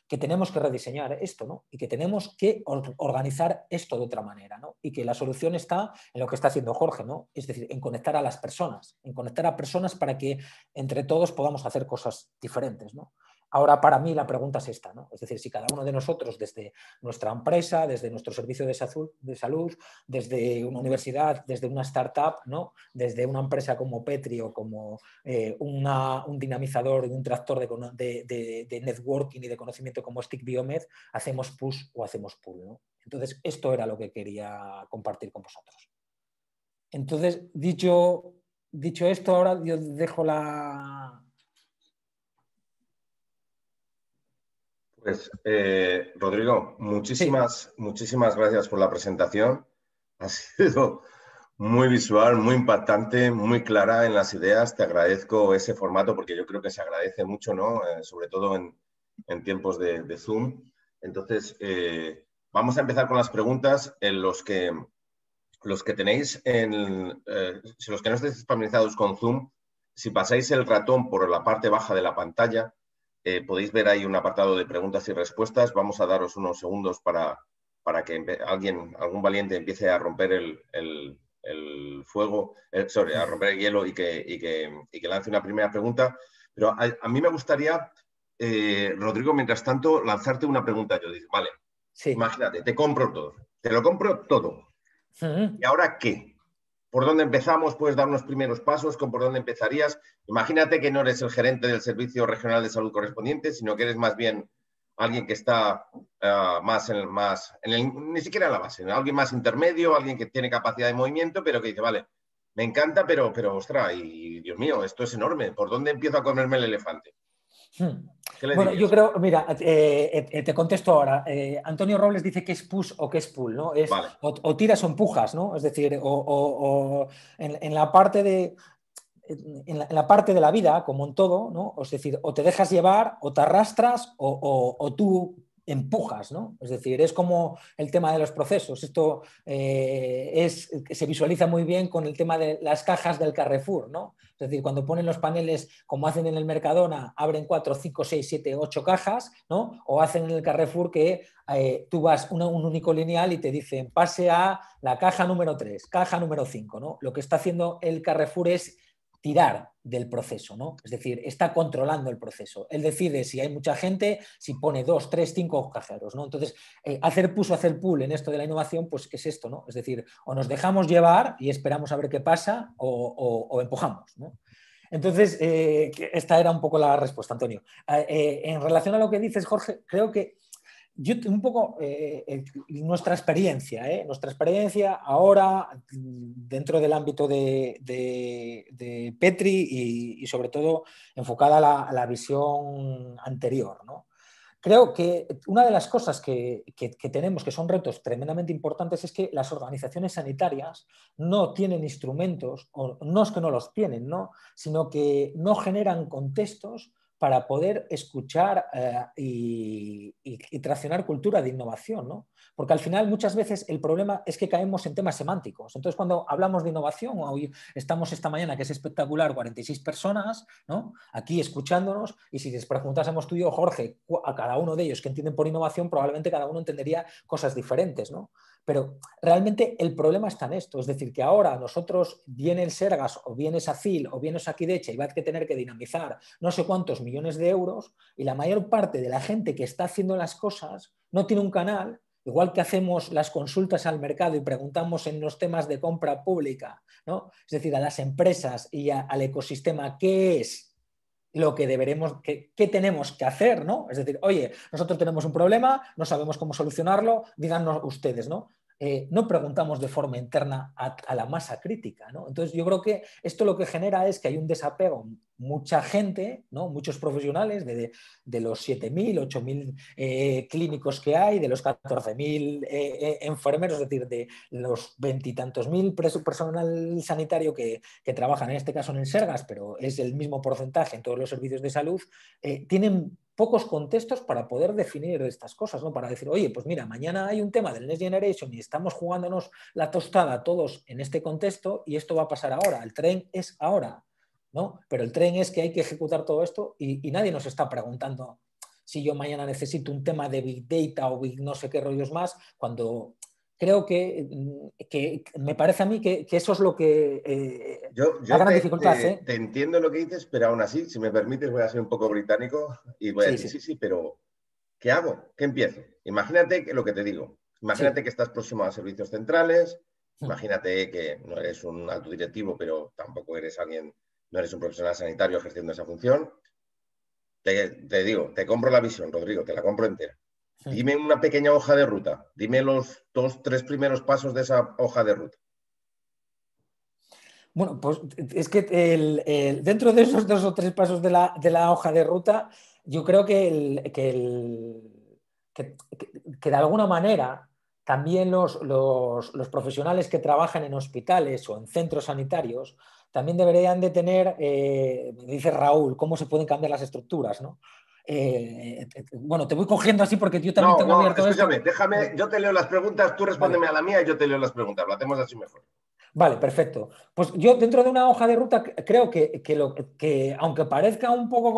tenemos que rediseñar esto, ¿no? Y que tenemos que organizar esto de otra manera, ¿no? Y que la solución está en lo que está haciendo Jorge, ¿no? Es decir, en conectar a las personas, en conectar a personas para que entre todos podamos hacer cosas diferentes, ¿no? Ahora, para mí, la pregunta es esta, ¿no? Es decir, si cada uno de nosotros, desde nuestra empresa, desde nuestro servicio de salud, desde una universidad, desde una startup, ¿no? Desde una empresa como Petri o como un dinamizador y un tractor de networking y de conocimiento como Stick Biomed, hacemos push o hacemos pull, ¿no? Entonces, esto era lo que quería compartir con vosotros. Entonces, dicho esto, ahora yo dejo la... Pues, Rodrigo, muchísimas gracias por la presentación. Ha sido muy visual, muy impactante, muy clara en las ideas. Te agradezco ese formato porque yo creo que se agradece mucho, ¿no? Sobre todo en tiempos de Zoom. Entonces, vamos a empezar con las preguntas. Los que tenéis, si los que no estéis familiarizados con Zoom, si pasáis el ratón por la parte baja de la pantalla, podéis ver ahí un apartado de preguntas y respuestas. Vamos a daros unos segundos para que algún valiente empiece a romper el fuego, a romper el hielo y que lance una primera pregunta. Pero a mí me gustaría, Rodrigo, mientras tanto, lanzarte una pregunta. Yo digo, vale, Sí. Imagínate, te compro todo, te lo compro todo. ¿Y ahora qué? ¿Por dónde empezamos? ¿Puedes dar unos primeros pasos? ¿Por dónde empezarías? Imagínate que no eres el gerente del Servicio Regional de Salud correspondiente, sino que eres más bien alguien que está ni siquiera en la base, ¿no? Alguien más intermedio, alguien que tiene capacidad de movimiento, pero que dice, vale, me encanta, pero ostras, y Dios mío, esto es enorme. ¿Por dónde empiezo a comerme el elefante? Bueno, yo creo, mira, te contesto ahora. Antonio Robles dice que es push o que es pull, ¿no? Es vale. o tiras o empujas, ¿no? Es decir, en la parte de la vida, como en todo, ¿no? Es decir, o te dejas llevar, o te arrastras, o tú empujas, ¿no? Es decir, es como el tema de los procesos. Esto se visualiza muy bien con el tema de las cajas del Carrefour, ¿no? Es decir, cuando ponen los paneles, como hacen en el Mercadona, abren 4, 5, 6, 7, 8 cajas, ¿no? O hacen en el Carrefour que tú vas un único lineal y te dicen pase a la caja número 3, caja número 5, ¿no? Lo que está haciendo el Carrefour es tirar del proceso, ¿no? Es decir, está controlando el proceso. Él decide si hay mucha gente, si pone 2, 3, 5 cajeros, ¿no? Entonces, hacer push o hacer pull en esto de la innovación, pues es esto, ¿no? Es decir, o nos dejamos llevar y esperamos a ver qué pasa o empujamos, ¿no? Entonces, esta era un poco la respuesta, Antonio. En relación a lo que dices, Jorge, creo que yo un poco nuestra experiencia ahora dentro del ámbito de Petri y sobre todo enfocada a la visión anterior, ¿no? Creo que una de las cosas que tenemos, que son retos tremendamente importantes, es que las organizaciones sanitarias no tienen instrumentos, o no es que no los tienen, ¿no? Sino que no generan contextos para poder escuchar y traccionar cultura de innovación, ¿no? Porque al final muchas veces el problema es que caemos en temas semánticos. Entonces cuando hablamos de innovación, hoy estamos esta mañana, que es espectacular, 46 personas, ¿no? Aquí escuchándonos, y si les preguntásemos tú y yo, Jorge, a cada uno de ellos que entienden por innovación, probablemente cada uno entendería cosas diferentes, ¿no? Pero realmente el problema está en esto, es decir, que ahora nosotros, viene el Sergas o viene SACIL o viene Osakidecha y va a tener que dinamizar no sé cuántos millones de euros, y la mayor parte de la gente que está haciendo las cosas no tiene un canal, igual que hacemos las consultas al mercado y preguntamos en los temas de compra pública, ¿no? Es decir, a las empresas y al ecosistema, ¿qué es lo que qué tenemos que hacer, ¿no? Es decir, oye, nosotros tenemos un problema, no sabemos cómo solucionarlo, díganos ustedes, ¿no? No preguntamos de forma interna a la masa crítica, ¿no? Entonces yo creo que esto lo que genera es que hay un desapego, mucha gente, ¿no? Muchos profesionales de los 7.000, 8.000 clínicos que hay, de los 14.000 enfermeros, es decir, de los 20 y tantos mil personal sanitario que trabajan, en este caso en el Sergas, pero es el mismo porcentaje en todos los servicios de salud, tienen pocos contextos para poder definir estas cosas, ¿no? Para decir, oye, pues mira, mañana hay un tema del Next Generation y estamos jugándonos la tostada todos en este contexto y esto va a pasar ahora, el tren es ahora, ¿no? Pero el tren es que hay que ejecutar todo esto y nadie nos está preguntando si yo mañana necesito un tema de Big Data o Big no sé qué rollos más, cuando creo que me parece a mí que eso es lo que la gran dificultad. Te entiendo lo que dices, pero aún así, si me permites, voy a ser un poco británico y voy a decir, sí, pero ¿qué hago? ¿Qué empiezo? Imagínate lo que te digo. Imagínate que estás próximo a servicios centrales, imagínate que no eres un alto directivo, pero tampoco eres alguien, no eres un profesional sanitario ejerciendo esa función. Te digo, te compro la visión, Rodrigo, te la compro entera. Dime una pequeña hoja de ruta. Dime los 2, 3 primeros pasos de esa hoja de ruta. Bueno, pues es que dentro de esos 2 o 3 pasos de la hoja de ruta, yo creo que de alguna manera también los profesionales que trabajan en hospitales o en centros sanitarios también deberían de tener, dice Raúl, cómo se pueden cambiar las estructuras, ¿no? Bueno, te voy cogiendo así porque yo también tengo abierto escúchame, esto. Déjame, yo te leo las preguntas, tú respóndeme a la mía y yo te leo las preguntas. Lo hacemos así mejor. Vale, perfecto. Pues yo dentro de una hoja de ruta creo que aunque parezca un poco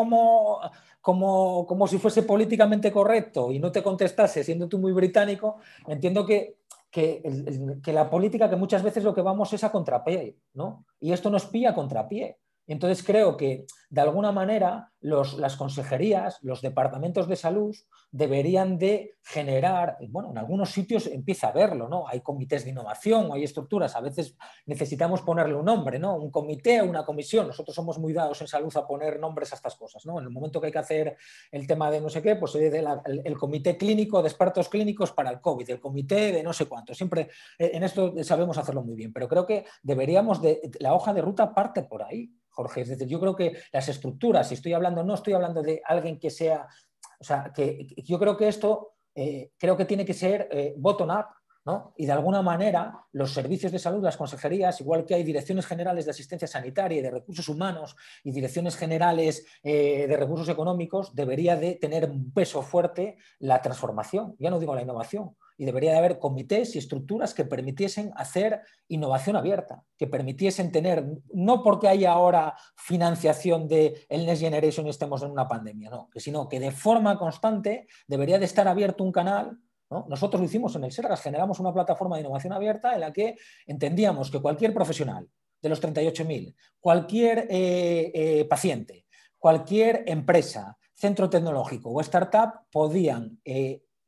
como si fuese políticamente correcto y no te contestase siendo tú muy británico, entiendo que la política, que muchas veces lo que vamos es a contrapié, ¿no? Y esto nos pilla a contrapié. Entonces creo que de alguna manera las consejerías, los departamentos de salud deberían de generar, bueno, en algunos sitios empieza a verlo, ¿no? Hay comités de innovación, hay estructuras, a veces necesitamos ponerle un nombre, ¿no? Un comité o una comisión. Nosotros somos muy dados en salud a poner nombres a estas cosas, ¿no? En el momento que hay que hacer el tema de no sé qué, pues se dice el comité clínico de expertos clínicos para el COVID, el comité de no sé cuánto. Siempre en esto sabemos hacerlo muy bien, pero creo que deberíamos la hoja de ruta parte por ahí, Jorge. Es decir, yo creo que las estructuras, no estoy hablando de alguien que sea, o sea, que yo creo que esto creo que tiene que ser bottom-up, ¿no? Y de alguna manera los servicios de salud, las consejerías, igual que hay direcciones generales de asistencia sanitaria y de recursos humanos y direcciones generales de recursos económicos, debería de tener un peso fuerte la transformación, ya no digo la innovación, y debería de haber comités y estructuras que permitiesen hacer innovación abierta, que permitiesen tener, no porque haya ahora financiación del Next Generation y estemos en una pandemia, no, sino que de forma constante debería de estar abierto un canal, ¿no? Nosotros lo hicimos en el Sergas, generamos una plataforma de innovación abierta en la que entendíamos que cualquier profesional de los 38.000, cualquier paciente, cualquier empresa, centro tecnológico o startup podían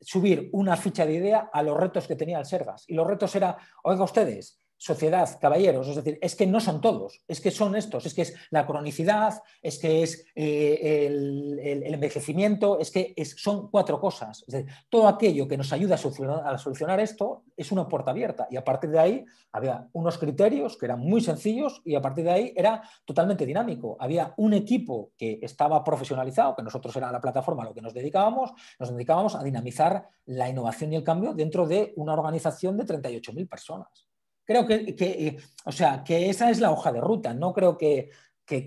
subir una ficha de idea a los retos que tenía el Sergas. Y los retos eran, oiga ustedes, sociedad, caballeros, es decir, es que no son todos, es que son estos, es que es la cronicidad, es que es el envejecimiento, es que son 4 cosas. Es decir, todo aquello que nos ayuda a solucionar esto es una puerta abierta, y a partir de ahí había unos criterios que eran muy sencillos y a partir de ahí era totalmente dinámico. Había un equipo que estaba profesionalizado, que nosotros era la plataforma a lo que nos dedicábamos a dinamizar la innovación y el cambio dentro de una organización de 38.000 personas. Creo que esa es la hoja de ruta, no creo que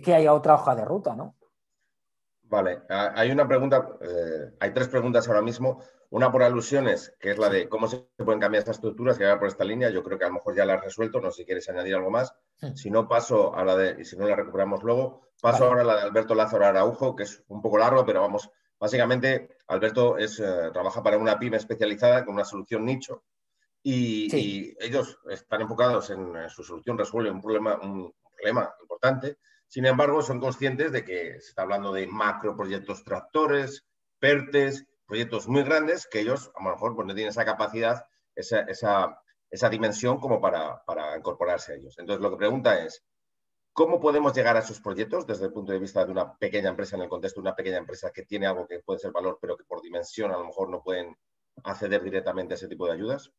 haya otra hoja de ruta, ¿no? Vale, hay una pregunta, hay 3 preguntas ahora mismo. Una por alusiones, que es la de cómo se pueden cambiar estas estructuras, que va por esta línea. Yo creo que a lo mejor ya la has resuelto, no sé si quieres añadir algo más. Si no, paso a la de, y si no la recuperamos luego, paso ahora a la de Alberto Lázaro Araujo, que es un poco largo, pero vamos, básicamente Alberto trabaja para una pyme especializada con una solución nicho. Y ellos están enfocados en su solución, resuelven un problema importante. Sin embargo, son conscientes de que se está hablando de macroproyectos tractores, PERTES, proyectos muy grandes que ellos a lo mejor pues, no tienen esa capacidad, esa dimensión como para incorporarse a ellos. Entonces, lo que pregunta es, ¿cómo podemos llegar a esos proyectos desde el punto de vista de una pequeña empresa, en el contexto de una pequeña empresa que tiene algo que puede ser valor, pero que por dimensión a lo mejor no pueden acceder directamente a ese tipo de ayudas?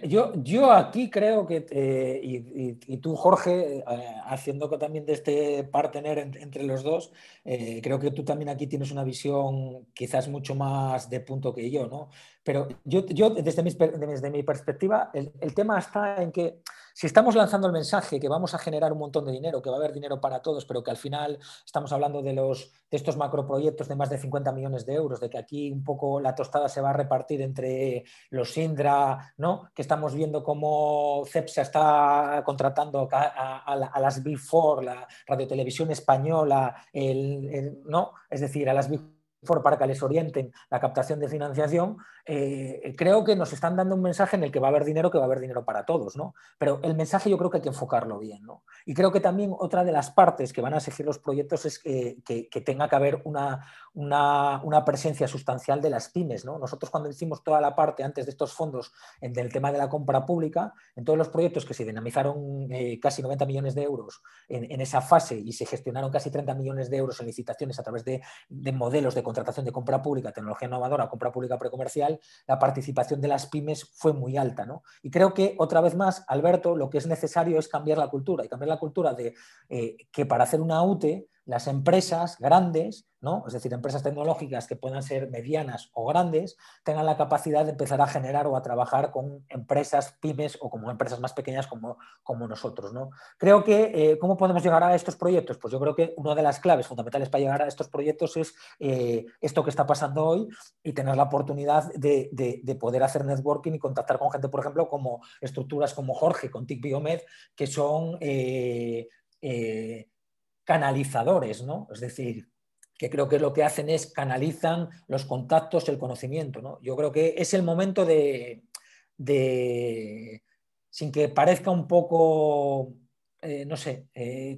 Yo aquí creo que, y tú, Jorge, haciendo también de este partner entre los dos, creo que tú también aquí tienes una visión quizás mucho más de punto que yo, ¿no? Pero yo desde mi perspectiva, el tema está en que si estamos lanzando el mensaje que vamos a generar un montón de dinero, que va a haber dinero para todos, pero que al final estamos hablando de estos macroproyectos de más de 50 millones de euros, de que aquí un poco la tostada se va a repartir entre los Indra, ¿no? Que estamos viendo cómo Cepsa está contratando a las Big Four, la radiotelevisión española, ¿no? Es decir, a las Big Four para que les orienten la captación de financiación, creo que nos están dando un mensaje en el que va a haber dinero para todos, ¿no? Pero el mensaje yo creo que hay que enfocarlo bien, ¿no? Y creo que también otra de las partes que van a exigir los proyectos es que tenga que haber una presencia sustancial de las pymes, ¿no? Nosotros cuando hicimos toda la parte antes de estos fondos del tema de la compra pública, en todos los proyectos que se dinamizaron casi 90 millones de euros en esa fase y se gestionaron casi 30 millones de euros en licitaciones a través de modelos de contratación de compra pública, tecnología innovadora, compra pública precomercial, la participación de las pymes fue muy alta, ¿no? Y creo que, otra vez más, Alberto, lo que es necesario es cambiar la cultura, y cambiar la cultura de que para hacer una UTE las empresas grandes, ¿no? Es decir, empresas tecnológicas que puedan ser medianas o grandes, tengan la capacidad de empezar a generar o a trabajar con empresas pymes o como empresas más pequeñas como nosotros, ¿no? Creo que, ¿cómo podemos llegar a estos proyectos? Pues yo creo que una de las claves fundamentales para llegar a estos proyectos es esto que está pasando hoy y tener la oportunidad de poder hacer networking y contactar con gente, por ejemplo, como estructuras como Jorge, con TIC Biomed, que son canalizadores, ¿no? Es decir, que creo que lo que hacen es canalizan los contactos, el conocimiento, ¿no? Yo creo que es el momento sin que parezca un poco, no sé,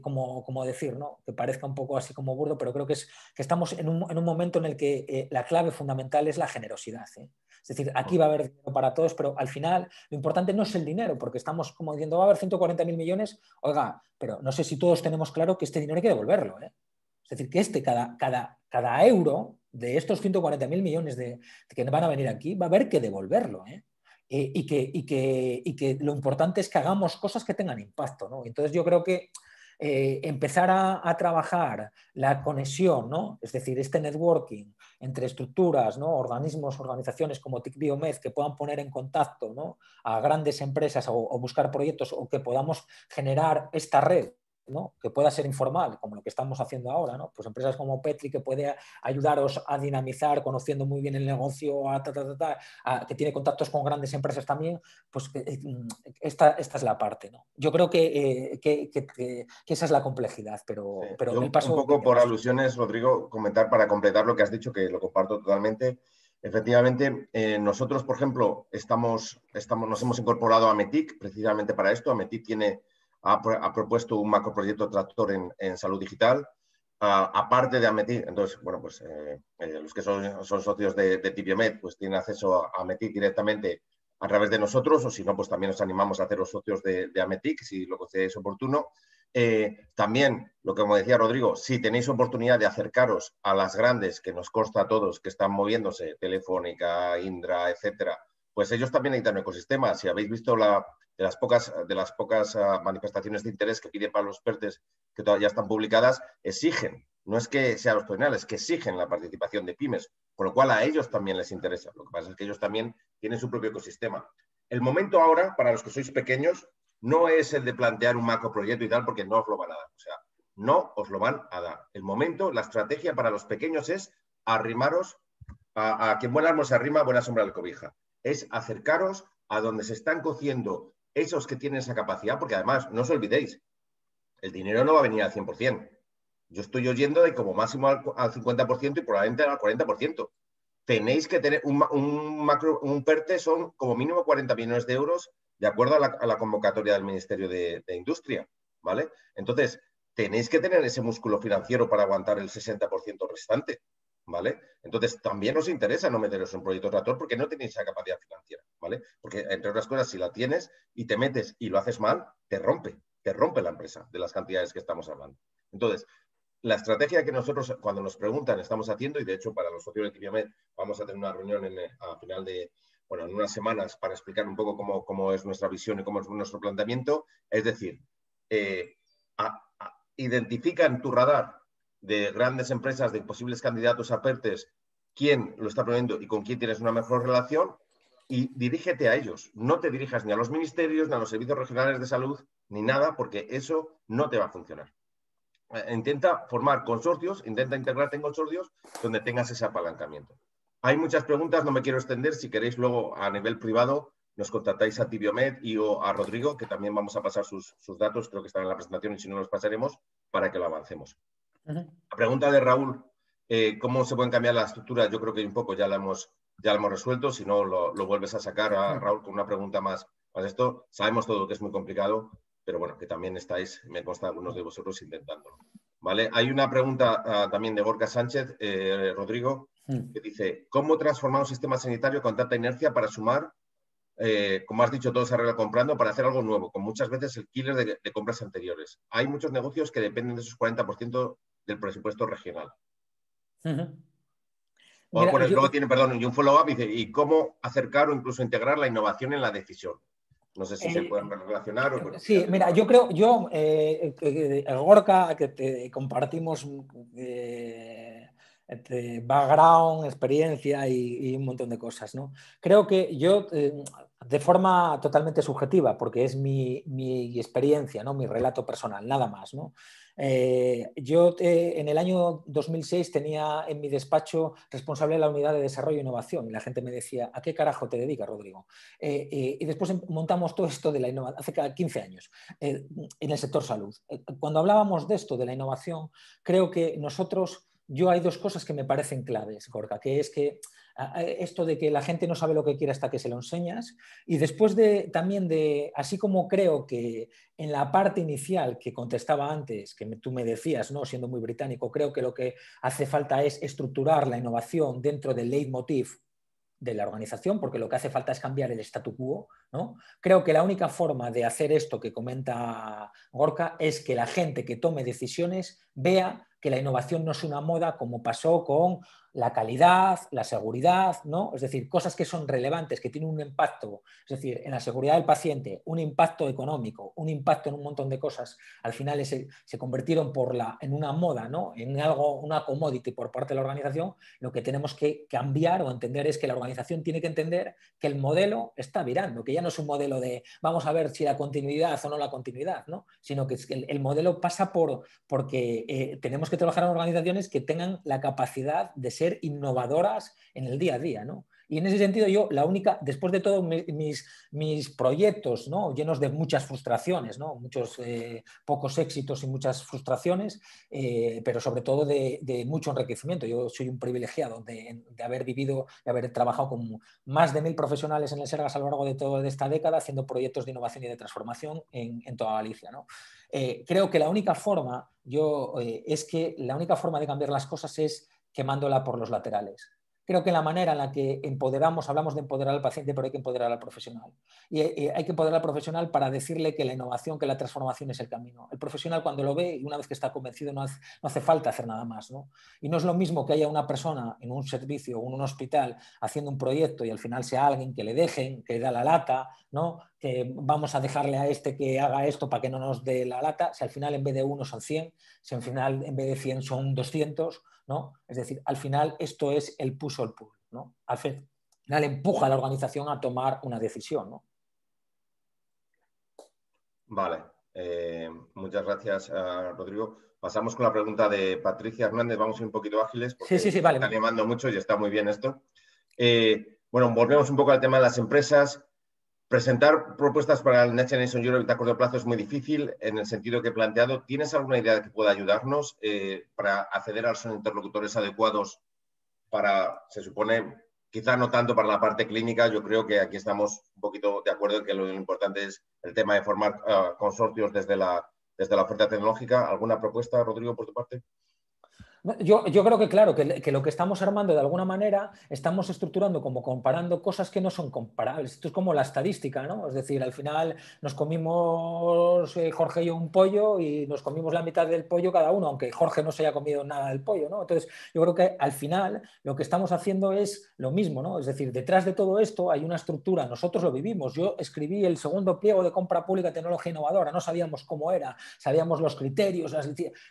cómo decir, ¿no? Que parezca un poco así como burdo, pero creo que estamos en un momento en el que la clave fundamental es la generosidad, ¿eh? Es decir, aquí va a haber dinero para todos, pero al final lo importante no es el dinero, porque estamos como diciendo, va a haber 140.000 millones, oiga, pero no sé si todos tenemos claro que este dinero hay que devolverlo, ¿eh? Es decir, que cada euro de estos 140.000 millones que van a venir aquí va a haber que devolverlo, ¿eh? Y que lo importante es que hagamos cosas que tengan impacto, ¿no? Entonces yo creo que empezar a trabajar la conexión, ¿no? Es decir, este networking entre estructuras, ¿no? Organismos, organizaciones como TIC Biomed que puedan poner en contacto, ¿no? A grandes empresas o buscar proyectos o que podamos generar esta red, ¿no? Que pueda ser informal, como lo que estamos haciendo ahora, ¿no? Pues empresas como Petri que puede ayudaros a dinamizar, conociendo muy bien el negocio, que tiene contactos con grandes empresas también, pues esta es la parte, ¿no? Yo creo que esa es la complejidad, pero yo, el paso... un poco por alusiones, Rodrigo, comentar para completar lo que has dicho, que lo comparto totalmente. Efectivamente, nosotros, por ejemplo, nos hemos incorporado a METIC precisamente para esto. METIC ha propuesto un macroproyecto tractor en salud digital. Aparte de Ametic, entonces, bueno, pues los que son socios de TIC Biomed, pues tienen acceso a Ametic directamente a través de nosotros, o si no, pues también os animamos a haceros socios de Ametic, si lo consideráis oportuno. También, lo que como decía Rodrigo, si tenéis oportunidad de acercaros a las grandes, que nos consta a todos que están moviéndose, Telefónica, Indra, etcétera, pues ellos también necesitan un ecosistema. Si habéis visto de las pocas manifestaciones de interés que piden para los PERTES, que todavía están publicadas, exigen, no es que sean los profesionales, que exigen la participación de pymes, con lo cual a ellos también les interesa. Lo que pasa es que ellos también tienen su propio ecosistema. El momento ahora, para los que sois pequeños, no es el de plantear un macroproyecto y tal, porque no os lo van a dar. O sea, no os lo van a dar. El momento, la estrategia para los pequeños es arrimaros a quien buen árbol se arrima, buena sombra le cobija. Es acercaros a donde se están cociendo esos que tienen esa capacidad, porque además, no os olvidéis, el dinero no va a venir al 100%. Yo estoy oyendo de como máximo al 50% y probablemente al 40%. Tenéis que tener un PERTE, son como mínimo 40 millones de euros, de acuerdo a la convocatoria del Ministerio de Industria, ¿vale? Entonces, tenéis que tener ese músculo financiero para aguantar el 60% restante, ¿vale? Entonces, también os interesa no meteros en un proyecto tractor porque no tenéis esa capacidad financiera, ¿vale? Porque, entre otras cosas, si la tienes y te metes y lo haces mal, te rompe la empresa de las cantidades que estamos hablando. Entonces, la estrategia que nosotros, cuando nos preguntan, estamos haciendo, y de hecho para los socios de TIC Biomed vamos a tener una reunión a final de, bueno, en unas semanas para explicar un poco cómo es nuestra visión y cómo es nuestro planteamiento, es decir, identifica en tu radar de grandes empresas, de posibles candidatos a PERTES, quién lo está poniendo y con quién tienes una mejor relación y dirígete a ellos. No te dirijas ni a los ministerios, ni a los servicios regionales de salud, ni nada, porque eso no te va a funcionar. Intenta formar consorcios, intenta integrarte en consorcios donde tengas ese apalancamiento. Hay muchas preguntas, no me quiero extender. Si queréis luego a nivel privado, nos contactáis a TIC Biomed y o a Rodrigo, que también vamos a pasar sus datos, creo que están en la presentación y si no los pasaremos para que lo avancemos. La pregunta de Raúl, ¿cómo se pueden cambiar las estructuras? Yo creo que un poco ya la hemos ya lo hemos resuelto. Si no, lo vuelves a sacar, Raúl, con una pregunta más. Esto sabemos todo que es muy complicado, pero bueno, que también estáis, me consta, algunos de vosotros intentándolo. ¿Vale? Hay una pregunta también de Gorka Sánchez, Rodrigo, que dice, ¿cómo transformar un sistema sanitario con tanta inercia para sumar, como has dicho, todo se arregla comprando, para hacer algo nuevo, con muchas veces el killer de compras anteriores? Hay muchos negocios que dependen de esos 40% del presupuesto regional. Mira, Luego tiene, perdón, y un follow-up, dice, ¿y cómo acercar o incluso integrar la innovación en la decisión? No sé si se pueden relacionar. Sí, mira, yo creo, el Gorka, que compartimos background, experiencia y un montón de cosas, ¿no? Creo que yo, de forma totalmente subjetiva, porque es mi experiencia, ¿no? Mi relato personal, nada más, ¿no? Yo en el año 2006 tenía en mi despacho responsable de la unidad de desarrollo e innovación y la gente me decía, ¿a qué carajo te dedicas, Rodrigo? Y después montamos todo esto de la innovación hace 15 años en el sector salud. Cuando hablábamos de esto, de la innovación, creo que yo hay dos cosas que me parecen claves, Gorka, que es que esto de que la gente no sabe lo que quiere hasta que se lo enseñas y después también así como creo que en la parte inicial que contestaba antes, que tú me decías, ¿no? Siendo muy británico, creo que lo que hace falta es estructurar la innovación dentro del leitmotiv de la organización, porque lo que hace falta es cambiar el statu quo, ¿no? Creo que la única forma de hacer esto que comenta Gorka es que la gente que tome decisiones vea que la innovación no es una moda como pasó con la calidad, la seguridad, ¿no? Es decir, cosas que son relevantes, que tienen un impacto, es decir, en la seguridad del paciente, un impacto económico, un impacto en un montón de cosas, al final se convirtieron en una moda, ¿no? En algo, una commodity por parte de la organización. Lo que tenemos que cambiar o entender es que la organización tiene que entender que el modelo está virando, que ya no es un modelo de vamos a ver si la continuidad o no la continuidad, ¿no? Sino que el modelo pasa porque tenemos que trabajar en organizaciones que tengan la capacidad de ser innovadoras en el día a día, ¿no? Y en ese sentido yo, después de todos mis proyectos, ¿no? Llenos de muchas frustraciones, ¿no? Muchos pocos éxitos y muchas frustraciones, pero sobre todo de mucho enriquecimiento. Yo soy un privilegiado de haber vivido, de haber trabajado con más de 1000 profesionales en el Sergas a lo largo de toda esta década haciendo proyectos de innovación y de transformación en toda Galicia, ¿no? Creo que la única forma de cambiar las cosas es quemándola por los laterales. Creo que la manera en la que hablamos de empoderar al paciente, pero hay que empoderar al profesional. Y hay que empoderar al profesional para decirle que la innovación, que la transformación es el camino. El profesional cuando lo ve y una vez que está convencido no hace falta hacer nada más, ¿no? Y no es lo mismo que haya una persona en un servicio o en un hospital haciendo un proyecto y al final sea alguien que le dejen, que da la lata, ¿no? Que vamos a dejarle a este que haga esto para que no nos dé la lata, si al final en vez de 1 son 100, si al final en vez de 100 son 200, ¿no? Es decir, al final esto es el push o el pull, ¿no? Al final empuja a la organización a tomar una decisión, ¿no? Vale, muchas gracias, Rodrigo. Pasamos con la pregunta de Patricia Hernández. Vamos a ir un poquito ágiles porque sí, vale. Está animando mucho y está muy bien esto. Bueno, volvemos un poco al tema de las empresas. Presentar propuestas para el Next Generation Europe a corto plazo es muy difícil en el sentido que he planteado. ¿Tienes alguna idea que pueda ayudarnos para acceder a los interlocutores adecuados para, se supone, quizá no tanto para la parte clínica? Yo creo que aquí estamos un poquito de acuerdo en que lo importante es el tema de formar consorcios desde la oferta tecnológica. ¿Alguna propuesta, Rodrigo, por tu parte? Yo creo que, claro, que lo que estamos armando de alguna manera, estamos estructurando como comparando cosas que no son comparables. Esto es como la estadística, ¿no? Es decir, al final nos comimos Jorge y yo un pollo y nos comimos la mitad del pollo cada uno, aunque Jorge no se haya comido nada del pollo, ¿no? Entonces, yo creo que al final lo que estamos haciendo es lo mismo, ¿no? Es decir, detrás de todo esto hay una estructura, nosotros lo vivimos. Yo escribí el segundo pliego de compra pública de tecnología innovadora, no sabíamos cómo era, sabíamos los criterios,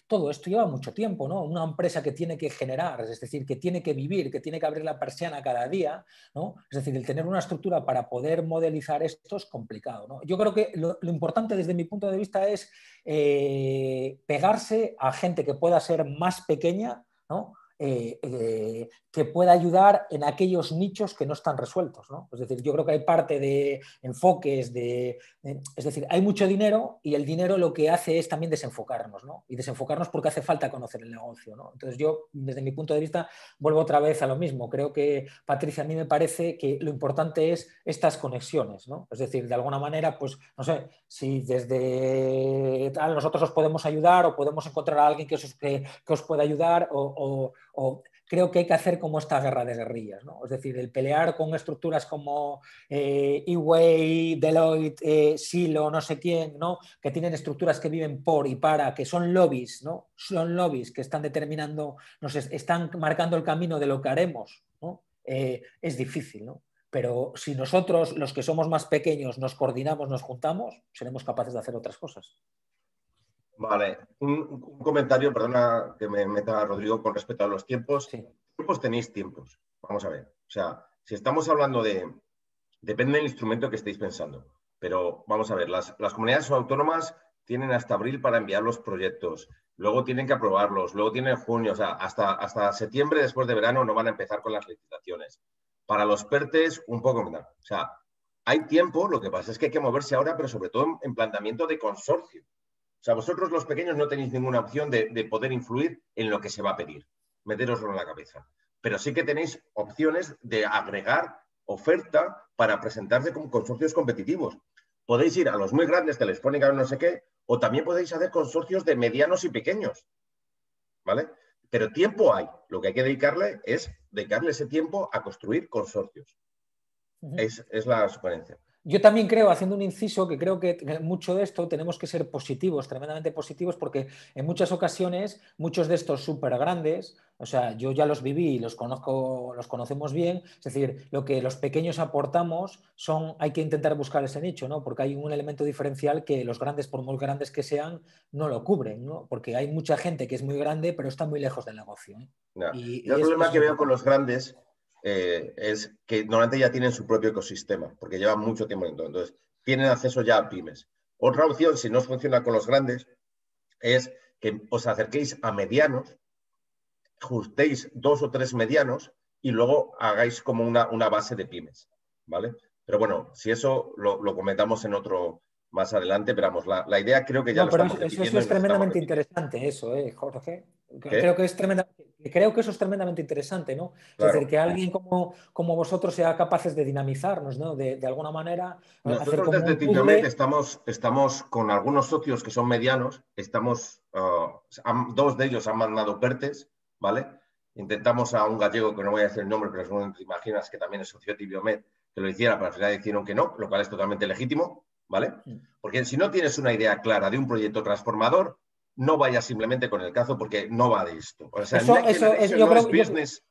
todo esto lleva mucho tiempo, ¿no? Una empresa que tiene que generar, es decir, que tiene que vivir, que tiene que abrir la persiana cada día, ¿no? Es decir, el tener una estructura para poder modelizar esto es complicado, ¿no? Yo creo que lo importante desde mi punto de vista es pegarse a gente que pueda ser más pequeña, ¿no? que pueda ayudar en aquellos nichos que no están resueltos, ¿no? Es decir, yo creo que hay parte de enfoques, es decir, hay mucho dinero y el dinero lo que hace es también desenfocarnos, ¿no? Y desenfocarnos porque hace falta conocer el negocio, ¿no? Entonces yo, desde mi punto de vista, vuelvo otra vez a lo mismo. Creo que, Patricia, a mí me parece que lo importante es estas conexiones, ¿no? Es decir, de alguna manera, pues, no sé, si desde tal nosotros os podemos ayudar o podemos encontrar a alguien que os pueda ayudar o creo que hay que hacer como esta guerra de guerrillas, ¿no? Es decir, el pelear con estructuras como E-Way, Deloitte, Silo, no sé quién, ¿no? Que tienen estructuras que viven por y para, que son lobbies, ¿no? Son lobbies que están determinando, están marcando el camino de lo que haremos, ¿no? Es difícil, ¿no? Pero si nosotros, los que somos más pequeños, nos coordinamos, nos juntamos, seremos capaces de hacer otras cosas. Vale, un comentario, perdona que me meta, Rodrigo, con respecto a los tiempos. Sí. ¿Tiempos tenéis tiempos? Vamos a ver. O sea, si estamos hablando de... Depende del instrumento que estéis pensando. Pero vamos a ver, las comunidades autónomas tienen hasta abril para enviar los proyectos. Luego tienen que aprobarlos. Luego tienen junio. O sea, hasta septiembre, después de verano, no van a empezar con las licitaciones. Para los PERTES, un poco menos. O sea, hay tiempo. Lo que pasa es que hay que moverse ahora, pero sobre todo en planteamiento de consorcio. O sea, vosotros los pequeños no tenéis ninguna opción de poder influir en lo que se va a pedir. Meteroslo en la cabeza. Pero sí que tenéis opciones de agregar oferta para presentarse como consorcios competitivos. Podéis ir a los muy grandes, Telefónica o no sé qué, o también podéis hacer consorcios de medianos y pequeños. ¿Vale? Pero tiempo hay. Lo que hay que dedicarle es dedicarle ese tiempo a construir consorcios. Es la sugerencia. Yo también creo, haciendo un inciso, que creo que mucho de esto tenemos que ser positivos, tremendamente positivos, porque en muchas ocasiones muchos de estos súper grandes, o sea, yo ya los viví y los conocemos bien, es decir, lo que los pequeños aportamos hay que intentar buscar ese nicho, ¿no? Porque hay un elemento diferencial que los grandes, por muy grandes que sean, no lo cubren, ¿no? Porque hay mucha gente que es muy grande, pero está muy lejos del negocio, ¿eh? No. Yo el problema que veo con los grandes es que normalmente ya tienen su propio ecosistema, porque llevan mucho tiempo en todo. Entonces, tienen acceso ya a pymes. Otra opción, si no os funciona con los grandes, es que os acerquéis a medianos, juntéis 2 o 3 medianos y luego hagáis como una base de pymes, ¿vale? Pero bueno, si eso lo comentamos en otro más adelante, pero vamos, la idea creo que ya lo estamos repitiendo. Eso es tremendamente interesante, eso, Jorge. Creo que eso es tremendamente interesante, ¿no? Claro. Es decir, que alguien como vosotros sea capaces de dinamizarnos, ¿no? De alguna manera. Nosotros desde Tibiomet estamos con algunos socios que son medianos, dos de ellos han mandado PERTES, ¿vale? Intentamos a un gallego, que no voy a decir el nombre, pero seguro que te imaginas que también es socio de Tibiomet, que lo hiciera, pero al final decidieron que no, lo cual es totalmente legítimo, ¿vale? Porque si no tienes una idea clara de un proyecto transformador, no vayas simplemente con el cazo porque no va de esto. O sea, no es business.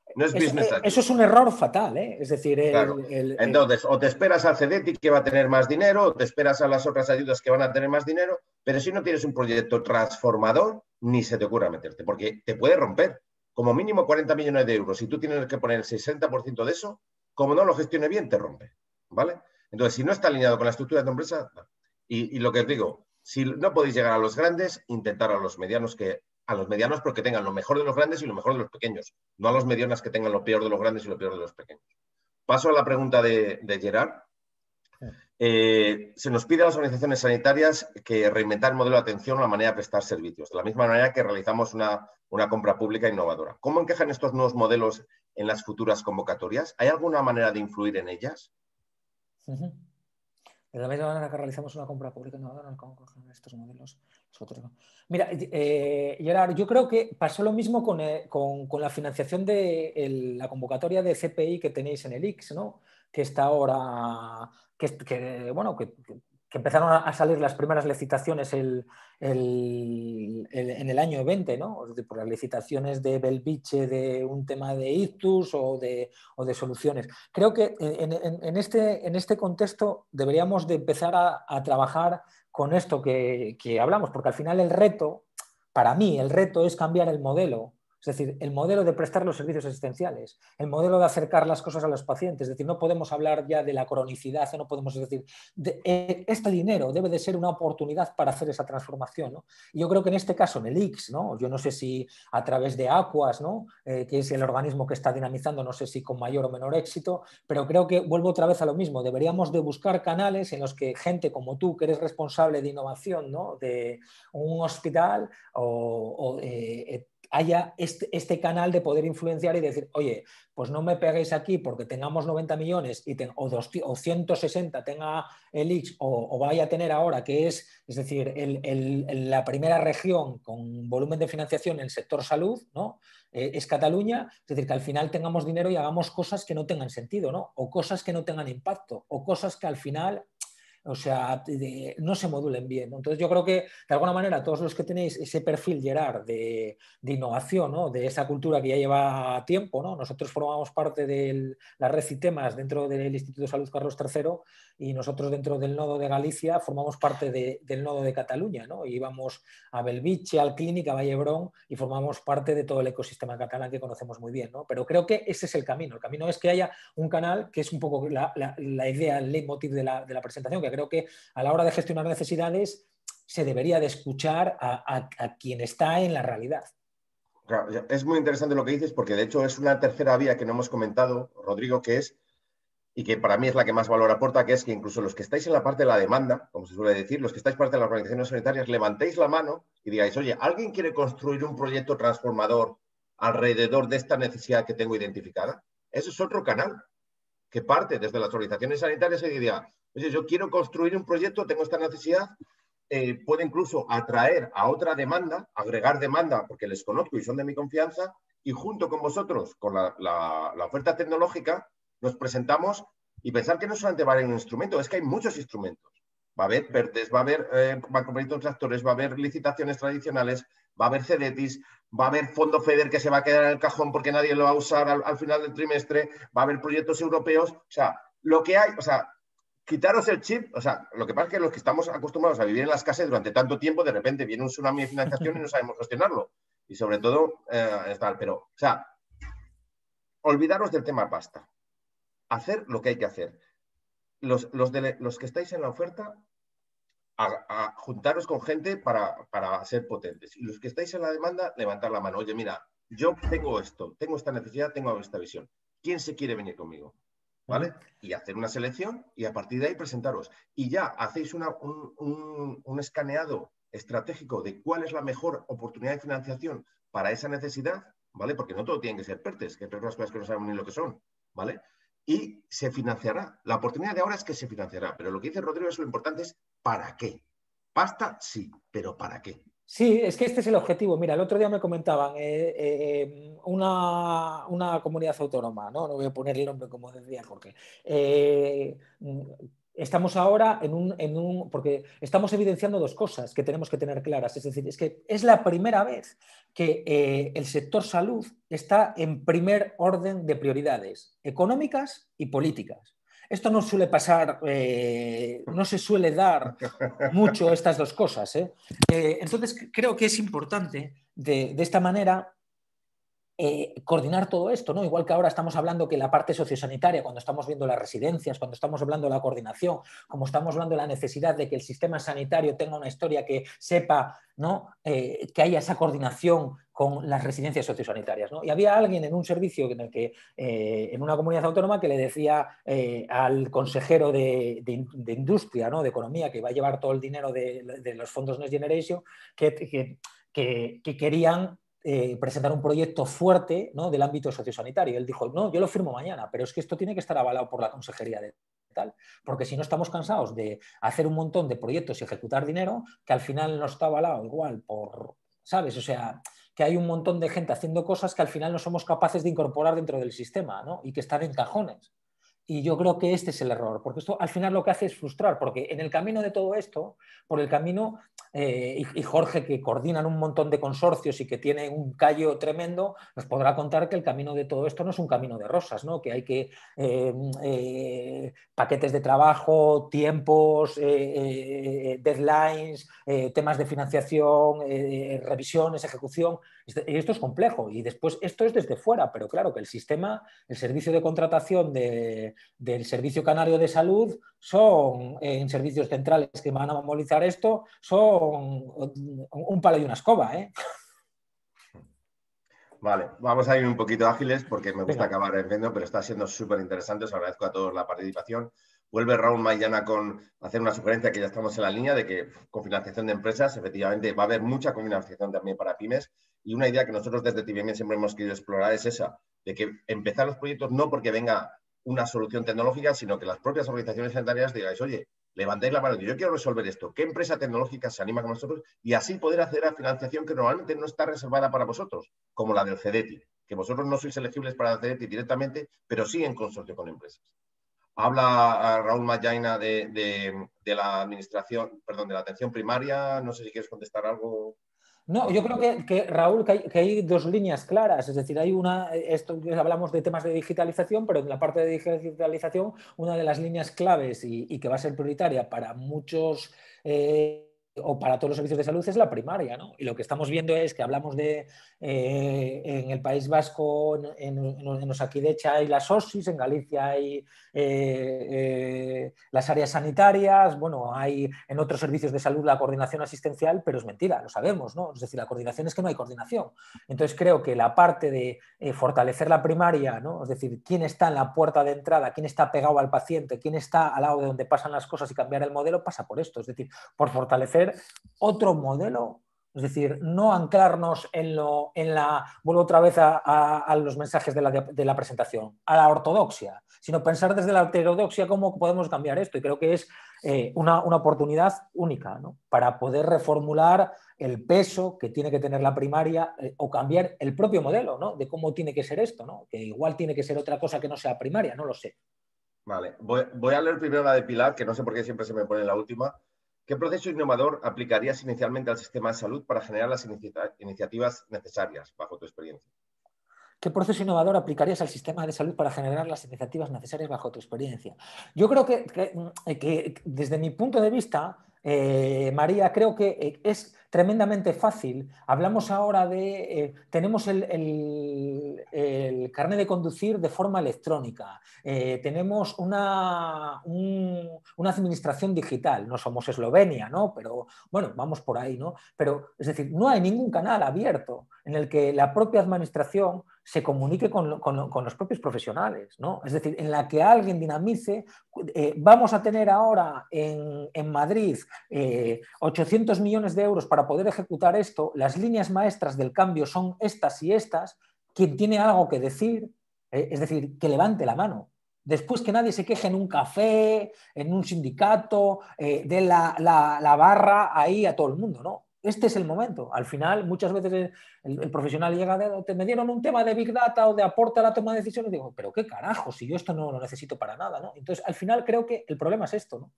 Eso es un error fatal, ¿eh? Es decir, claro. Entonces, o te esperas al CEDETI que va a tener más dinero, o te esperas a las otras ayudas que van a tener más dinero, pero si no tienes un proyecto transformador, ni se te ocurra meterte, porque te puede romper. Como mínimo 40 millones de euros. Si tú tienes que poner el 60% de eso, como no lo gestione bien, te rompe, ¿vale? Entonces, si no está alineado con la estructura de tu empresa, y lo que os digo, si no podéis llegar a los grandes, intentar a los medianos porque tengan lo mejor de los grandes y lo mejor de los pequeños, no a los medianos que tengan lo peor de los grandes y lo peor de los pequeños. Paso a la pregunta de Gerard. Se nos pide a las organizaciones sanitarias que reinventar el modelo de atención o la manera de prestar servicios, de la misma manera que realizamos una compra pública innovadora. ¿Cómo encajan estos nuevos modelos en las futuras convocatorias? ¿Hay alguna manera de influir en ellas? De la misma manera que realizamos una compra pública innovadora, ¿cómo encajan estos modelos? Mira, Gerard, yo creo que pasó lo mismo con la financiación de la convocatoria de CPI que tenéis en el IX, ¿no? Que está ahora, que empezaron a salir las primeras licitaciones en el año 20, ¿no? Por las licitaciones de Belviche de un tema de ictus o de soluciones. Creo que en este contexto deberíamos de empezar a trabajar con esto que hablamos, porque al final el reto, para mí, el reto es cambiar el modelo Es decir, el modelo de prestar los servicios asistenciales, el modelo de acercar las cosas a los pacientes. Es decir, no podemos hablar ya de la cronicidad, no podemos decir, este dinero debe de ser una oportunidad para hacer esa transformación, ¿no? Y yo creo que en este caso, en el ICS, ¿no? Yo no sé si a través de Aquas, ¿no? Que es el organismo que está dinamizando, no sé si con mayor o menor éxito, pero creo que vuelvo otra vez a lo mismo. Deberíamos de buscar canales en los que gente como tú, que eres responsable de innovación, ¿no? De un hospital haya este canal de poder influenciar y decir, oye, pues no me peguéis aquí porque tengamos 90 millones o 160 tenga el X o vaya a tener ahora, que es decir, la primera región con volumen de financiación en el sector salud, ¿no? Es Cataluña, es decir, que al final tengamos dinero y hagamos cosas que no tengan sentido, ¿no? O cosas que no tengan impacto, o cosas que al final... O sea, no se modulen bien, ¿no? Entonces yo creo que de alguna manera todos los que tenéis ese perfil, Gerard, de innovación, ¿no? De esa cultura que ya lleva tiempo, ¿no? Nosotros formamos parte de la red CITEMAS dentro del Instituto de Salud Carlos III y nosotros dentro del nodo de Galicia formamos parte del nodo de Cataluña, ¿no? Y íbamos a Belviche, al Clínica, a Vallebrón y formamos parte de todo el ecosistema catalán que conocemos muy bien, ¿no? Pero creo que ese es el camino. El camino es que haya un canal que es un poco la idea, el leitmotiv de la presentación, que creo que a la hora de gestionar necesidades se debería de escuchar a quien está en la realidad. Claro, es muy interesante lo que dices porque de hecho es una tercera vía que no hemos comentado, Rodrigo, que es, y que para mí es la que más valor aporta, que es que incluso los que estáis en la parte de la demanda, como se suele decir, los que estáis parte de las organizaciones sanitarias, levantéis la mano y digáis, oye, ¿alguien quiere construir un proyecto transformador alrededor de esta necesidad que tengo identificada? Eso es otro canal que parte desde las organizaciones sanitarias y diga, oye, yo quiero construir un proyecto, tengo esta necesidad, puede incluso atraer a otra demanda, agregar demanda porque les conozco y son de mi confianza, y junto con vosotros, con la oferta tecnológica, nos presentamos y pensar que no solamente va a haber un instrumento, es que hay muchos instrumentos. Va a haber PERTES, va a haber bancoproyectos tractores, va a haber licitaciones tradicionales, va a haber CEDETIS, va a haber fondo FEDER que se va a quedar en el cajón porque nadie lo va a usar al final del trimestre, va a haber proyectos europeos, o sea, lo que hay, o sea, quitaros el chip, o sea, lo que pasa es que los que estamos acostumbrados a vivir en la escasez durante tanto tiempo, de repente viene un tsunami de financiación y no sabemos gestionarlo. Y sobre todo, pero, o sea, olvidaros del tema pasta. Hacer lo que hay que hacer. Los que estáis en la oferta, a juntaros con gente para ser potentes. Y los que estáis en la demanda, levantar la mano. Oye, mira, yo tengo esto, tengo esta necesidad, tengo esta visión. ¿Quién se quiere venir conmigo? ¿Vale? Y hacer una selección y a partir de ahí presentaros. Y ya hacéis un escaneado estratégico de cuál es la mejor oportunidad de financiación para esa necesidad, ¿vale? Porque no todo tiene que ser PERTES, que hay otras cosas que no sabemos ni lo que son, ¿vale? Y se financiará. La oportunidad de ahora es que se financiará, pero lo que dice Rodrigo es lo importante es ¿para qué? Pasta, sí, pero ¿para qué? Sí, es que este es el objetivo. Mira, el otro día me comentaban una comunidad autónoma, ¿no? No voy a poner el nombre como decía, porque estamos ahora porque estamos evidenciando dos cosas que tenemos que tener claras. Es decir, es que es la primera vez que el sector salud está en primer orden de prioridades económicas y políticas. Esto no suele pasar, no se suele dar mucho estas dos cosas. Entonces creo que es importante de esta manera coordinar todo esto, ¿no? Igual que ahora estamos hablando que la parte sociosanitaria, cuando estamos viendo las residencias, cuando estamos hablando de la coordinación, como estamos hablando de la necesidad de que el sistema sanitario tenga una historia que sepa, ¿no? Que haya esa coordinación con las residencias sociosanitarias, ¿no? Y había alguien en un servicio en el que, en una comunidad autónoma, que le decía al consejero de industria, ¿no? De economía, que va a llevar todo el dinero de los fondos Next Generation, que querían presentar un proyecto fuerte, ¿no? Del ámbito sociosanitario. Él dijo, no, yo lo firmo mañana, pero es que esto tiene que estar avalado por la consejería de tal, porque si no estamos cansados de hacer un montón de proyectos y ejecutar dinero que al final no está avalado igual por, ¿sabes? O sea, que hay un montón de gente haciendo cosas que al final no somos capaces de incorporar dentro del sistema, ¿no? Y que están en cajones. Y yo creo que este es el error, porque esto al final lo que hace es frustrar, porque en el camino de todo esto, por el camino y Jorge, que coordinan un montón de consorcios y que tienen un callo tremendo, nos podrá contar que el camino de todo esto no es un camino de rosas, ¿no? Que hay que paquetes de trabajo, tiempos, deadlines, temas de financiación, revisiones, ejecución. Esto es complejo y después esto es desde fuera, pero claro que el sistema, el servicio de contratación del Servicio Canario de Salud son en servicios centrales que van a movilizar esto, son un palo y una escoba, ¿eh? Vale, vamos a ir un poquito ágiles porque me gusta Venga. acabar el vendo, pero está siendo súper interesante. Os agradezco a todos la participación. Vuelve Raúl mañana con hacer una sugerencia que ya estamos en la línea de que con financiación de empresas, efectivamente, va a haber mucha financiación también para pymes. Y una idea que nosotros desde TVM siempre hemos querido explorar es esa, de que empezar los proyectos no porque venga una solución tecnológica, sino que las propias organizaciones sanitarias digáis, oye, levantéis la mano, yo quiero resolver esto, ¿qué empresa tecnológica se anima con nosotros? Y así poder acceder a financiación que normalmente no está reservada para vosotros, como la del CEDETI, que vosotros no sois elegibles para el CEDETI directamente, pero sí en consorcio con empresas. Habla Raúl Mayaina de la administración, perdón, de la atención primaria, no sé si quieres contestar algo. No, yo creo que Raúl, que hay dos líneas claras, es decir, hay una, esto hablamos de temas de digitalización, pero en la parte de digitalización, una de las líneas claves y que va a ser prioritaria para muchos o para todos los servicios de salud es la primaria, ¿no? Y lo que estamos viendo es que hablamos de, en el País Vasco, en Osakidecha hay las OSIs, en Galicia hay las áreas sanitarias, bueno, hay en otros servicios de salud la coordinación asistencial, pero es mentira, lo sabemos, ¿no? Es decir, la coordinación es que no hay coordinación. Entonces creo que la parte de fortalecer la primaria, ¿no? Es decir, quién está en la puerta de entrada, quién está pegado al paciente, quién está al lado de donde pasan las cosas y cambiar el modelo, pasa por esto, es decir, por fortalecer otro modelo. Es decir, no anclarnos vuelvo otra vez a los mensajes de la presentación, a la ortodoxia, sino pensar desde la ortodoxia cómo podemos cambiar esto. Y creo que es una oportunidad única, ¿no? Para poder reformular el peso que tiene que tener la primaria o cambiar el propio modelo, ¿no? De cómo tiene que ser esto, ¿no? Que igual tiene que ser otra cosa que no sea primaria, no lo sé. Vale, voy a leer primero la de Pilar, que no sé por qué siempre se me pone la última. ¿Qué proceso innovador aplicarías inicialmente al sistema de salud para generar las iniciativas necesarias, bajo tu experiencia? ¿Qué proceso innovador aplicarías al sistema de salud para generar las iniciativas necesarias bajo tu experiencia? Yo creo que desde mi punto de vista, María, creo que es tremendamente fácil. Hablamos ahora de... tenemos el carnet de conducir de forma electrónica. Tenemos una administración digital. No somos Eslovenia, ¿no? Pero bueno, vamos por ahí, ¿no? Pero, es decir, no hay ningún canal abierto en el que la propia administración se comunique con los propios profesionales, ¿no? Es decir, en la que alguien dinamice. Vamos a tener ahora en Madrid 800 millones de euros para poder ejecutar esto. Las líneas maestras del cambio son estas y estas. Quien tiene algo que decir, es decir, que levante la mano. Después que nadie se queje en un café, en un sindicato, de la barra ahí a todo el mundo, ¿no? Este es el momento. Al final, muchas veces el profesional llega me dieron un tema de Big Data o de aporte a la toma de decisiones y digo, pero qué carajo, si yo esto no lo necesito para nada, ¿no? Entonces, al final creo que el problema es esto,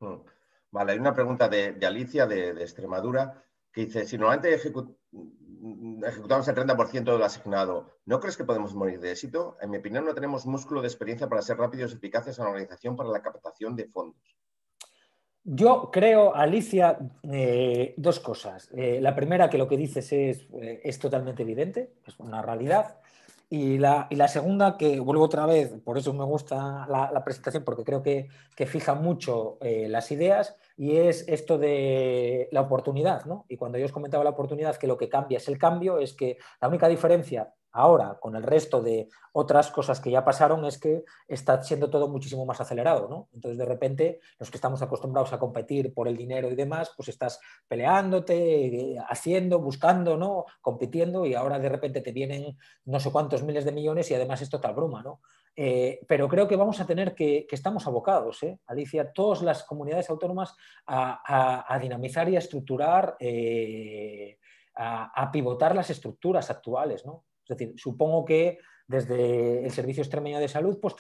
¿no? Vale, hay una pregunta de Alicia, de Extremadura, que dice, si normalmente ejecutamos el 30% de lo asignado, ¿no crees que podemos morir de éxito? En mi opinión, no tenemos músculo de experiencia para ser rápidos y eficaces en la organización para la captación de fondos. Yo creo, Alicia, dos cosas. La primera, que lo que dices es totalmente evidente, es una realidad. Y la segunda, que vuelvo otra vez, por eso me gusta la presentación, porque creo que fija mucho las ideas, y es esto de la oportunidad, ¿no? Y cuando yo os comentaba la oportunidad, que lo que cambia es el cambio, es que la única diferencia ahora con el resto de otras cosas que ya pasaron es que está siendo todo muchísimo más acelerado, ¿no? Entonces, de repente, los que estamos acostumbrados a competir por el dinero y demás, pues estás peleándote, haciendo, buscando, ¿no? Compitiendo, y ahora de repente te vienen no sé cuántos miles de millones y además esto te abruma, ¿no? Pero creo que vamos a tener que estamos abocados, Alicia, todas las comunidades autónomas a dinamizar y a estructurar, a pivotar las estructuras actuales, ¿no? Es decir, supongo que desde el Servicio Extremeño de Salud, pues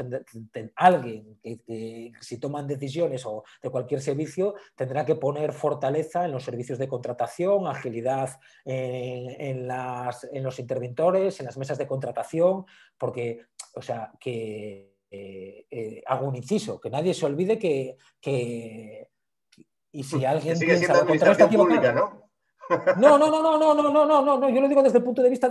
alguien que si toman decisiones o de cualquier servicio tendrá que poner fortaleza en los servicios de contratación, agilidad en los interventores, en las mesas de contratación, porque, o sea, que hago un inciso, que nadie se olvide y si alguien que sigue piensa siendo lo contrario está administración pública, equivocado. ¿no? No, yo lo digo desde el punto de vista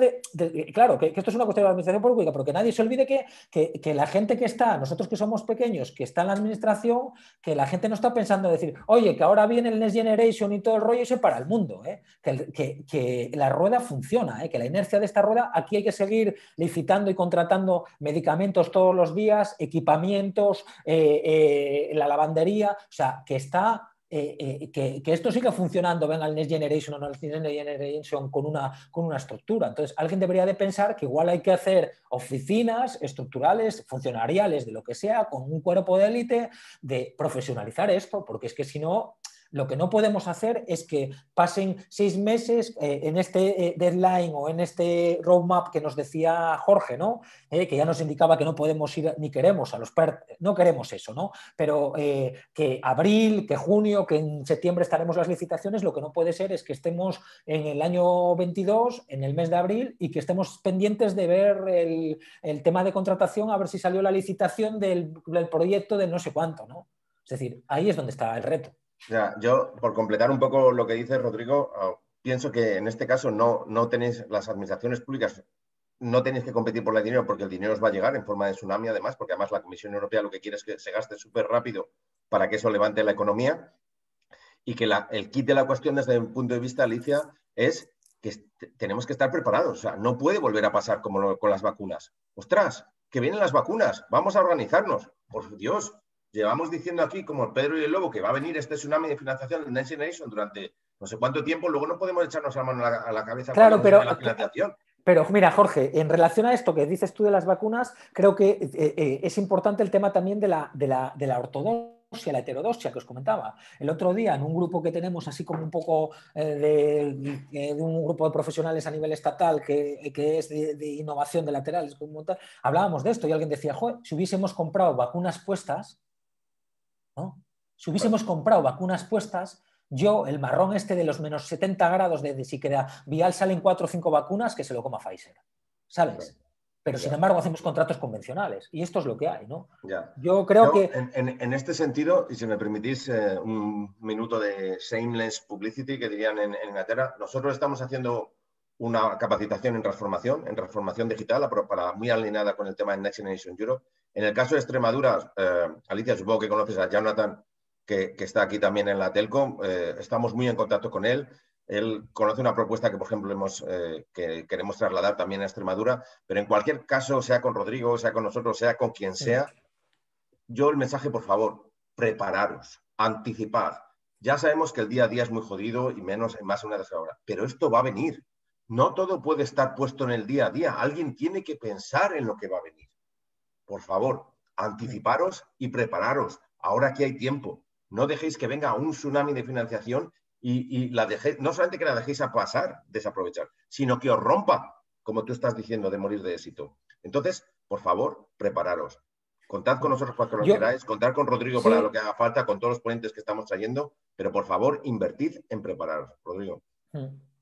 claro, que esto es una cuestión de la administración pública, pero que nadie se olvide que la gente que está, nosotros que somos pequeños, que está en la administración, que la gente no está pensando en decir, oye, que ahora viene el Next Generation y todo el rollo y se para el mundo, que la rueda funciona, que la inercia de esta rueda, aquí hay que seguir licitando y contratando medicamentos todos los días, equipamientos, la lavandería, o sea, que está... que esto siga funcionando, venga el Next Generation o no el Next Generation con una estructura. Entonces, alguien debería de pensar que igual hay que hacer oficinas estructurales, funcionariales, de lo que sea, con un cuerpo de élite, de profesionalizar esto, porque es que si no... Lo que no podemos hacer es que pasen 6 meses en este deadline o en este roadmap que nos decía Jorge, ¿no? Que ya nos indicaba que no podemos ir ni queremos a los PERT, no queremos eso, ¿no? Pero que abril, que junio, que en septiembre estaremos las licitaciones, lo que no puede ser es que estemos en el año 22, en el mes de abril, y que estemos pendientes de ver el tema de contratación, a ver si salió la licitación del proyecto de no sé cuánto, ¿no? Es decir, ahí es donde está el reto. Ya, yo, por completar un poco lo que dice Rodrigo, pienso que en este caso no tenéis, las administraciones públicas, no tenéis que competir por el dinero porque el dinero os va a llegar en forma de tsunami, además, porque además la Comisión Europea lo que quiere es que se gaste súper rápido para que eso levante la economía, y que el kit de la cuestión desde el punto de vista, Alicia, es que tenemos que estar preparados. O sea, no puede volver a pasar como con las vacunas. ¡Ostras! Que vienen las vacunas, vamos a organizarnos. Por Dios, llevamos diciendo aquí, como el Pedro y el Lobo, que va a venir este tsunami de financiación del Next Generation durante no sé cuánto tiempo, luego no podemos echarnos la mano a la cabeza claro, cuando llegue la financiación. Pero mira, Jorge, en relación a esto que dices tú de las vacunas, creo que es importante el tema también de la ortodoxia, la heterodoxia que os comentaba. El otro día, en un grupo que tenemos así como un poco de un grupo de profesionales a nivel estatal que es de innovación de laterales, hablábamos de esto y alguien decía, joder, si hubiésemos comprado vacunas puestas, ¿no? Si hubiésemos comprado vacunas puestas, yo, el marrón este de los menos 70 grados de si queda vial salen 4 o 5 vacunas, que se lo coma Pfizer, ¿sabes? Pero sin embargo hacemos contratos convencionales y esto es lo que hay, ¿no? Yo creo que... En este sentido, y si me permitís un minuto de shameless publicity, que dirían en Inglaterra, nosotros estamos haciendo una capacitación en transformación digital, para muy alineada con el tema de Next Generation Europe. En el caso de Extremadura, Alicia, supongo que conoces a Jonathan, que está aquí también en la Telcom, estamos muy en contacto con él. Él conoce una propuesta que, por ejemplo, que queremos trasladar también a Extremadura, pero en cualquier caso, sea con Rodrigo, sea con nosotros, sea con quien sea, yo el mensaje, por favor, prepararos, anticipad. Ya sabemos que el día a día es muy jodido y menos en más de una de hora, pero esto va a venir. No todo puede estar puesto en el día a día. Alguien tiene que pensar en lo que va a venir. Por favor, anticiparos y prepararos. Ahora que hay tiempo. No dejéis que venga un tsunami de financiación y la dejéis, no solamente que la dejéis a pasar, desaprovechar, sino que os rompa, como tú estás diciendo, de morir de éxito. Entonces, por favor, prepararos. Contad con nosotros cuando lo queráis, contad con Rodrigo para lo que haga falta, con todos los ponentes que estamos trayendo, pero por favor, invertid en prepararos. Rodrigo.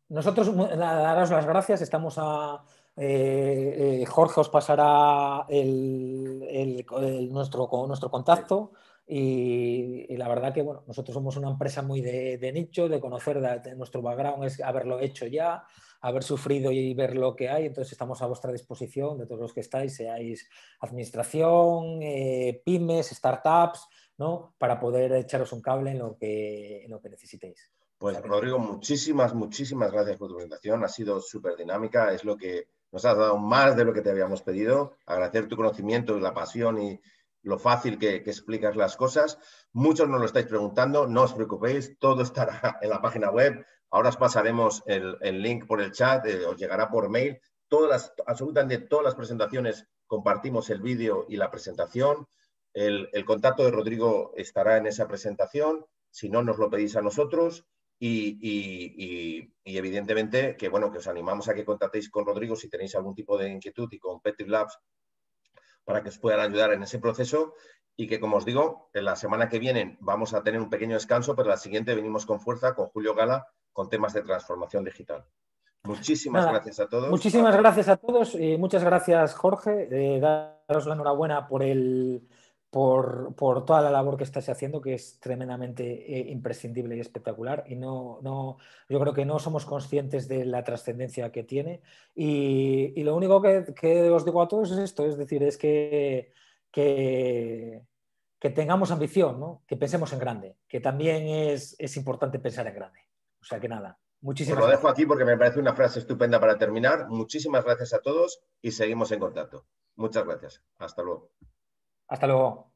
Nosotros, daros las gracias, estamos a... Jorge os pasará nuestro contacto. Y la verdad que bueno, nosotros somos una empresa muy de nicho, de conocer nuestro background es haberlo hecho ya, haber sufrido y ver lo que hay, entonces estamos a vuestra disposición de todos los que estáis, seáis administración, pymes, startups, ¿no? Para poder echaros un cable en lo que necesitéis. Pues Rodrigo, muchísimas gracias por tu presentación, ha sido súper dinámica, es lo que nos has dado más de lo que te habíamos pedido, agradecer tu conocimiento y la pasión y lo fácil que explicas las cosas. Muchos nos lo estáis preguntando, no os preocupéis, todo estará en la página web. Ahora os pasaremos el link por el chat, os llegará por mail. Absolutamente todas las presentaciones compartimos el vídeo y la presentación. El contacto de Rodrigo estará en esa presentación. Si no, nos lo pedís a nosotros. y evidentemente que, bueno, que os animamos a que contactéis con Rodrigo si tenéis algún tipo de inquietud y con Petri Labs para que os puedan ayudar en ese proceso y que, como os digo, en la semana que viene vamos a tener un pequeño descanso, pero la siguiente venimos con fuerza con Julio Gala con temas de transformación digital. Muchísimas gracias a todos. Muchísimas gracias a todos y muchas gracias, Jorge. Daros la enhorabuena por toda la labor que estáis haciendo, que es tremendamente imprescindible y espectacular. Y yo creo que no somos conscientes de la trascendencia que tiene. Y lo único que os digo a todos es esto, es decir, es que tengamos ambición, ¿no? Que pensemos en grande, que también es importante pensar en grande. O sea que nada. Muchísimas gracias. Os lo dejo gracias. aquí porque me parece una frase estupenda para terminar. Muchísimas gracias a todos y seguimos en contacto. Muchas gracias. Hasta luego. Hasta luego.